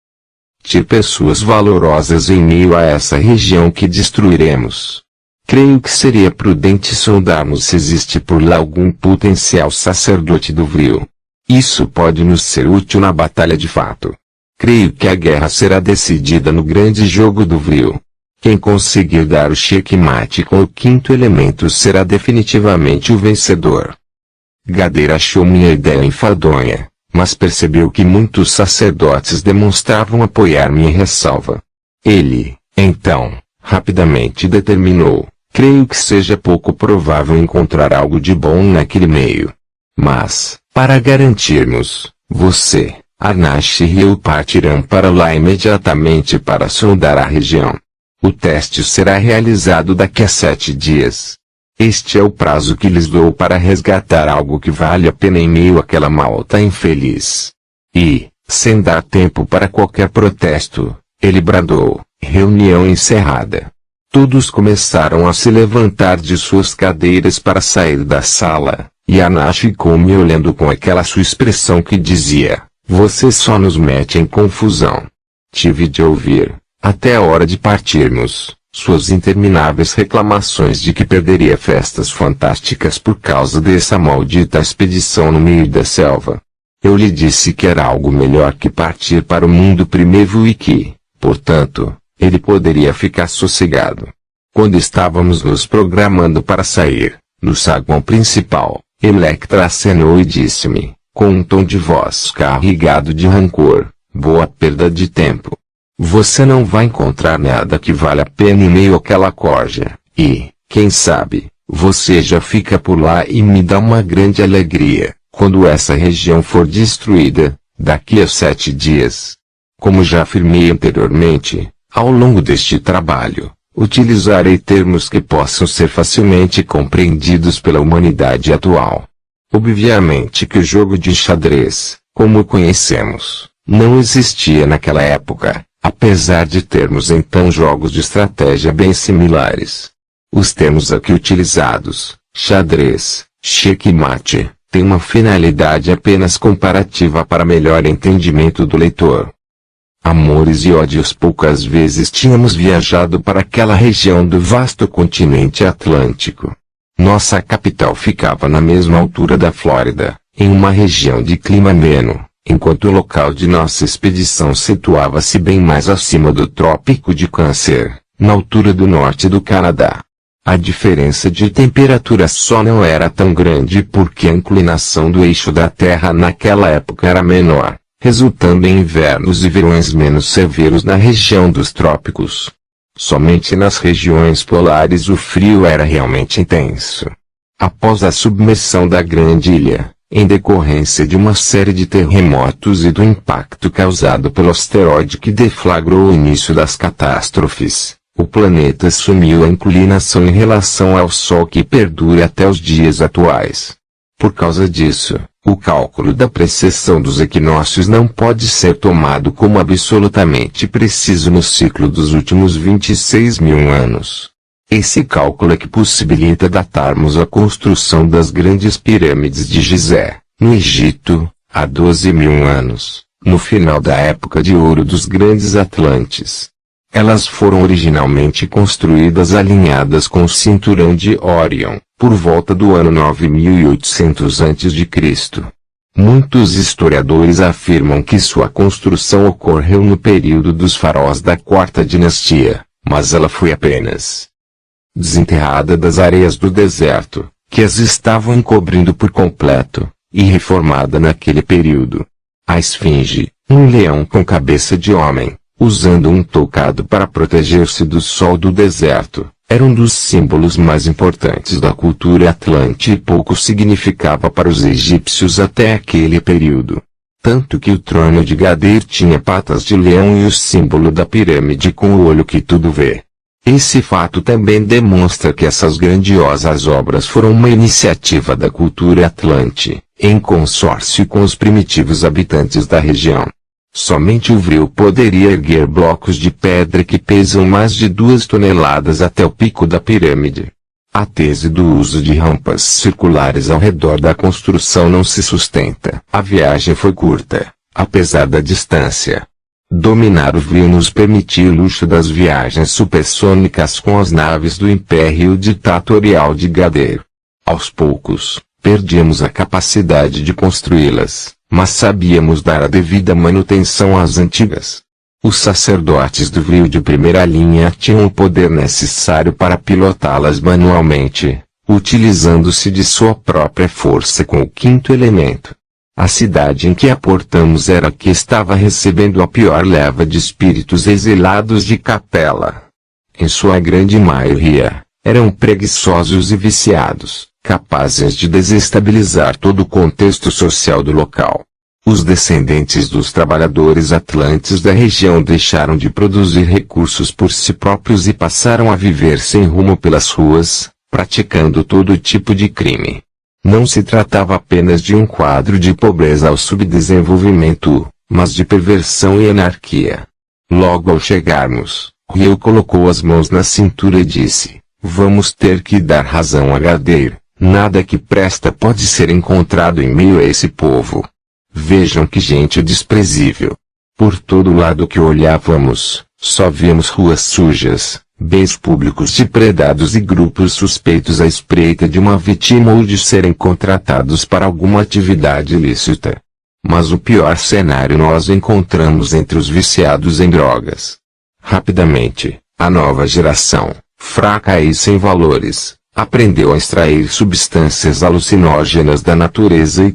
pessoas valorosas em meio a essa região que destruiremos. Creio que seria prudente sondarmos se existe por lá algum potencial sacerdote do vril. Isso pode nos ser útil na batalha de fato. Creio que a guerra será decidida no grande jogo do vril. Quem conseguir dar o checkmate com o quinto elemento será definitivamente o vencedor. Gader achou minha ideia enfadonha, mas percebeu que muitos sacerdotes demonstravam apoiar minha ressalva. Ele, então, rapidamente determinou, creio que seja pouco provável encontrar algo de bom naquele meio. Mas, para garantirmos, você, Arnash e eu partirão para lá imediatamente para sondar a região. O teste será realizado daqui a 7 dias. Este é o prazo que lhes dou para resgatar algo que vale a pena em meio àquela malta infeliz. E, sem dar tempo para qualquer protesto, ele bradou, reunião encerrada. Todos começaram a se levantar de suas cadeiras para sair da sala, e Arnash ficou me olhando com aquela sua expressão que dizia, você só nos mete em confusão. Tive de ouvir, até a hora de partirmos, suas intermináveis reclamações de que perderia festas fantásticas por causa dessa maldita expedição no meio da selva. Eu lhe disse que era algo melhor que partir para o mundo primitivo e que, portanto, ele poderia ficar sossegado. Quando estávamos nos programando para sair, no saguão principal, Electra acenou e disse-me, com um tom de voz carregado de rancor, boa perda de tempo. Você não vai encontrar nada que vale a pena em meio àquela corja, e, quem sabe, você já fica por lá e me dá uma grande alegria, quando essa região for destruída, daqui a 7 dias. Como já afirmei anteriormente, ao longo deste trabalho, utilizarei termos que possam ser facilmente compreendidos pela humanidade atual. Obviamente que o jogo de xadrez, como o conhecemos, não existia naquela época, apesar de termos então jogos de estratégia bem similares. Os termos aqui utilizados, xadrez, checkmate, têm uma finalidade apenas comparativa para melhor entendimento do leitor. Amores e ódios. Poucas vezes tínhamos viajado para aquela região do vasto continente Atlântico. Nossa capital ficava na mesma altura da Flórida, em uma região de clima ameno, enquanto o local de nossa expedição situava-se bem mais acima do Trópico de Câncer, na altura do norte do Canadá. A diferença de temperatura só não era tão grande porque a inclinação do eixo da Terra naquela época era menor, resultando em invernos e verões menos severos na região dos trópicos. Somente nas regiões polares o frio era realmente intenso. Após a submersão da grande ilha, em decorrência de uma série de terremotos e do impacto causado pelo asteroide que deflagrou o início das catástrofes, o planeta assumiu a inclinação em relação ao Sol que perdura até os dias atuais. Por causa disso, o cálculo da precessão dos equinócios não pode ser tomado como absolutamente preciso no ciclo dos últimos 26 mil anos. Esse cálculo é que possibilita datarmos a construção das grandes pirâmides de Gizé, no Egito, há 12 mil anos, no final da época de ouro dos grandes Atlantes. Elas foram originalmente construídas alinhadas com o cinturão de Órion, por volta do ano 9800 a.C. Muitos historiadores afirmam que sua construção ocorreu no período dos faraós da Quarta Dinastia, mas ela foi apenas desenterrada das areias do deserto, que as estavam encobrindo por completo, e reformada naquele período. A esfinge, um leão com cabeça de homem, usando um toucado para proteger-se do sol do deserto, era um dos símbolos mais importantes da cultura atlante e pouco significava para os egípcios até aquele período. Tanto que o trono de Gadeir tinha patas de leão e o símbolo da pirâmide com o olho que tudo vê. Esse fato também demonstra que essas grandiosas obras foram uma iniciativa da cultura atlante, em consórcio com os primitivos habitantes da região. Somente o Vril poderia erguer blocos de pedra que pesam mais de 2 toneladas até o pico da pirâmide. A tese do uso de rampas circulares ao redor da construção não se sustenta. A viagem foi curta, apesar da distância. Dominar o Vril nos permitiu o luxo das viagens supersônicas com as naves do Império Ditatorial de Gadeir. Aos poucos, perdíamos a capacidade de construí-las, mas sabíamos dar a devida manutenção às antigas. Os sacerdotes do Vril de primeira linha tinham o poder necessário para pilotá-las manualmente, utilizando-se de sua própria força com o quinto elemento. A cidade em que aportamos era a que estava recebendo a pior leva de espíritos exilados de Capela. Em sua grande maioria, eram preguiçosos e viciados, capazes de desestabilizar todo o contexto social do local. Os descendentes dos trabalhadores atlantes da região deixaram de produzir recursos por si próprios e passaram a viver sem rumo pelas ruas, praticando todo tipo de crime. Não se tratava apenas de um quadro de pobreza ou subdesenvolvimento, mas de perversão e anarquia. Logo ao chegarmos, Rio colocou as mãos na cintura e disse, vamos ter que dar razão a Gadeir, nada que presta pode ser encontrado em meio a esse povo. Vejam que gente desprezível. Por todo lado que olhávamos, só víamos ruas sujas, bens públicos depredados e grupos suspeitos à espreita de uma vítima ou de serem contratados para alguma atividade ilícita. Mas o pior cenário nós encontramos entre os viciados em drogas. Rapidamente, a nova geração, fraca e sem valores, aprendeu a extrair substâncias alucinógenas da natureza e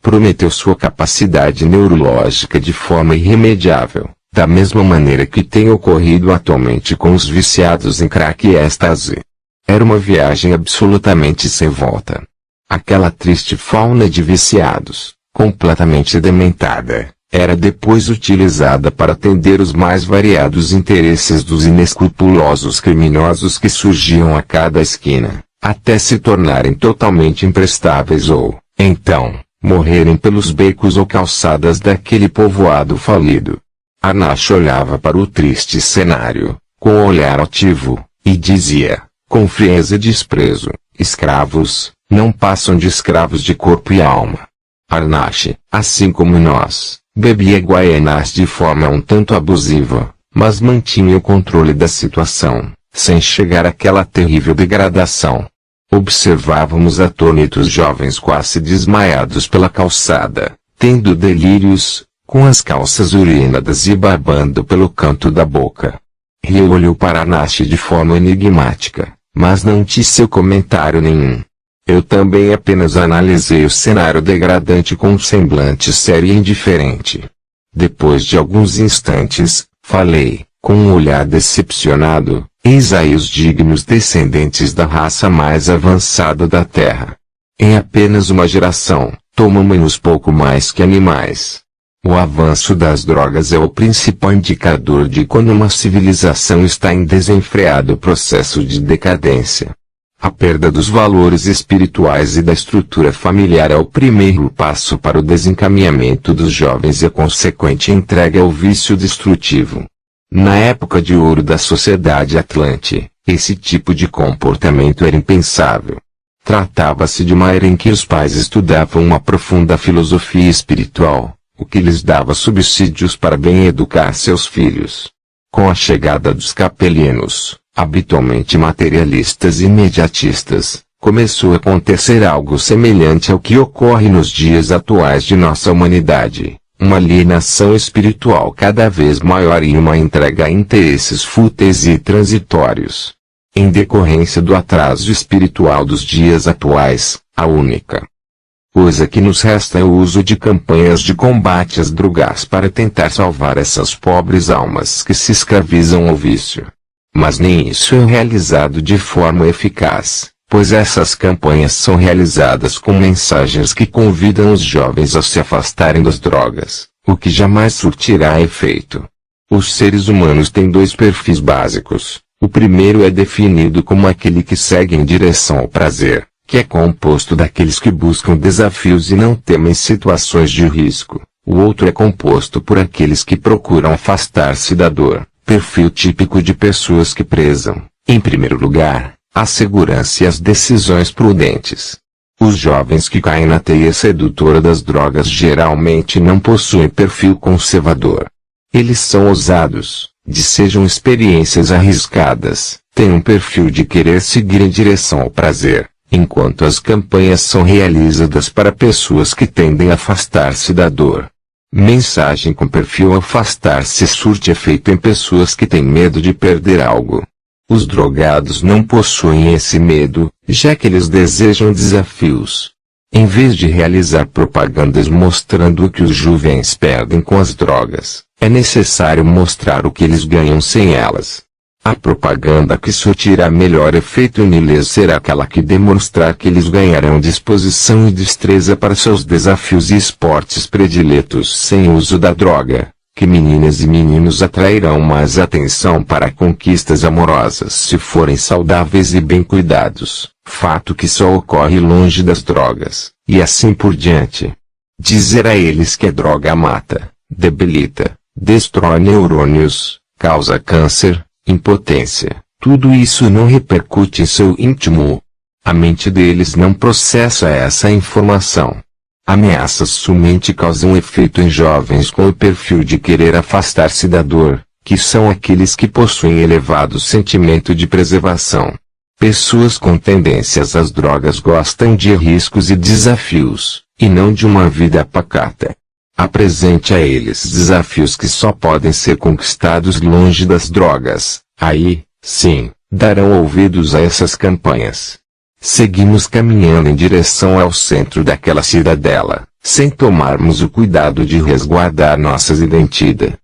comprometeu sua capacidade neurológica de forma irremediável, da mesma maneira que tem ocorrido atualmente com os viciados em crack e êxtase. Era uma viagem absolutamente sem volta. Aquela triste fauna de viciados, completamente dementada, era depois utilizada para atender os mais variados interesses dos inescrupulosos criminosos que surgiam a cada esquina, até se tornarem totalmente imprestáveis ou, então, morrerem pelos becos ou calçadas daquele povoado falido. Arnash olhava para o triste cenário, com um olhar altivo, e dizia, com frieza e desprezo, escravos, não passam de escravos de corpo e alma. Arnash, assim como nós, bebia guaianás de forma um tanto abusiva, mas mantinha o controle da situação, sem chegar àquela terrível degradação. Observávamos atônitos jovens quase desmaiados pela calçada, tendo delírios, com as calças urinadas e babando pelo canto da boca. Rio olhou para Arnash de forma enigmática, mas não teceu comentário nenhum. Eu também apenas analisei o cenário degradante com um semblante sério e indiferente. Depois de alguns instantes, falei, com um olhar decepcionado, eis aí os dignos descendentes da raça mais avançada da Terra. Em apenas uma geração, tomam-nos pouco mais que animais. O avanço das drogas é o principal indicador de quando uma civilização está em desenfreado processo de decadência. A perda dos valores espirituais e da estrutura familiar é o primeiro passo para o desencaminhamento dos jovens e a consequente entrega ao vício destrutivo. Na época de ouro da sociedade atlante, esse tipo de comportamento era impensável. Tratava-se de uma era em que os pais estudavam uma profunda filosofia espiritual, o que lhes dava subsídios para bem educar seus filhos. Com a chegada dos capelinos, habitualmente materialistas e imediatistas, começou a acontecer algo semelhante ao que ocorre nos dias atuais de nossa humanidade, uma alienação espiritual cada vez maior e uma entrega a interesses fúteis e transitórios. Em decorrência do atraso espiritual dos dias atuais, a única coisa que nos resta é o uso de campanhas de combate às drogas para tentar salvar essas pobres almas que se escravizam ao vício. Mas nem isso é realizado de forma eficaz, pois essas campanhas são realizadas com mensagens que convidam os jovens a se afastarem das drogas, o que jamais surtirá efeito. Os seres humanos têm dois perfis básicos. O primeiro é definido como aquele que segue em direção ao prazer, que é composto daqueles que buscam desafios e não temem situações de risco. O outro é composto por aqueles que procuram afastar-se da dor, perfil típico de pessoas que prezam, em primeiro lugar, a segurança e as decisões prudentes. Os jovens que caem na teia sedutora das drogas geralmente não possuem perfil conservador. Eles são ousados, desejam experiências arriscadas, têm um perfil de querer seguir em direção ao prazer, enquanto as campanhas são realizadas para pessoas que tendem a afastar-se da dor. Mensagem com perfil afastar-se surte efeito em pessoas que têm medo de perder algo. Os drogados não possuem esse medo, já que eles desejam desafios. Em vez de realizar propagandas mostrando o que os jovens perdem com as drogas, é necessário mostrar o que eles ganham sem elas. A propaganda que surtirá melhor efeito neles será aquela que demonstrar que eles ganharão disposição e destreza para seus desafios e esportes prediletos sem uso da droga, que meninas e meninos atrairão mais atenção para conquistas amorosas se forem saudáveis e bem cuidados, fato que só ocorre longe das drogas, e assim por diante. Dizer a eles que a droga mata, debilita, destrói neurônios, causa câncer, impotência, tudo isso não repercute em seu íntimo. A mente deles não processa essa informação. Ameaças somente causam efeito em jovens com o perfil de querer afastar-se da dor, que são aqueles que possuem elevado sentimento de preservação. Pessoas com tendências às drogas gostam de riscos e desafios, e não de uma vida pacata. Apresente a eles desafios que só podem ser conquistados longe das drogas, aí, sim, darão ouvidos a essas campanhas. Seguimos caminhando em direção ao centro daquela cidadela, sem tomarmos o cuidado de resguardar nossas identidades.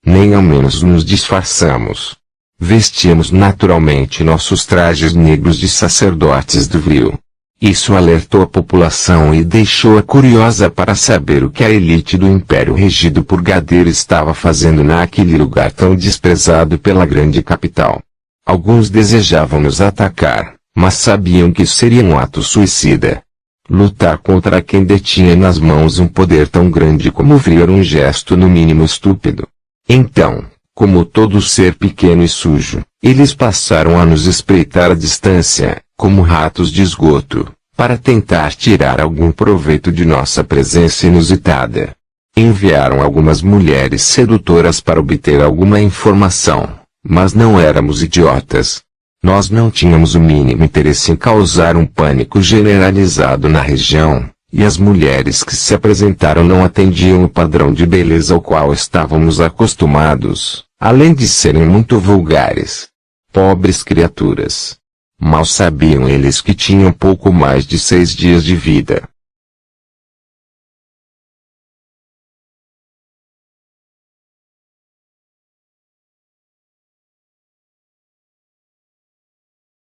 Nem ao menos nos disfarçamos. Vestíamos naturalmente nossos trajes negros de sacerdotes do Vril. Isso alertou a população e deixou-a curiosa para saber o que a elite do império regido por Gadeira estava fazendo naquele lugar tão desprezado pela grande capital. Alguns desejavam nos atacar, mas sabiam que seria um ato suicida. Lutar contra quem detinha nas mãos um poder tão grande como o Vril era um gesto no mínimo estúpido. Então, como todo ser pequeno e sujo, eles passaram a nos espreitar à distância, como ratos de esgoto, para tentar tirar algum proveito de nossa presença inusitada. Enviaram algumas mulheres sedutoras para obter alguma informação, mas não éramos idiotas. Nós não tínhamos o mínimo interesse em causar um pânico generalizado na região, e as mulheres que se apresentaram não atendiam o padrão de beleza ao qual estávamos acostumados, além de serem muito vulgares. Pobres criaturas. Mal sabiam eles que tinham pouco mais de 6 dias de vida.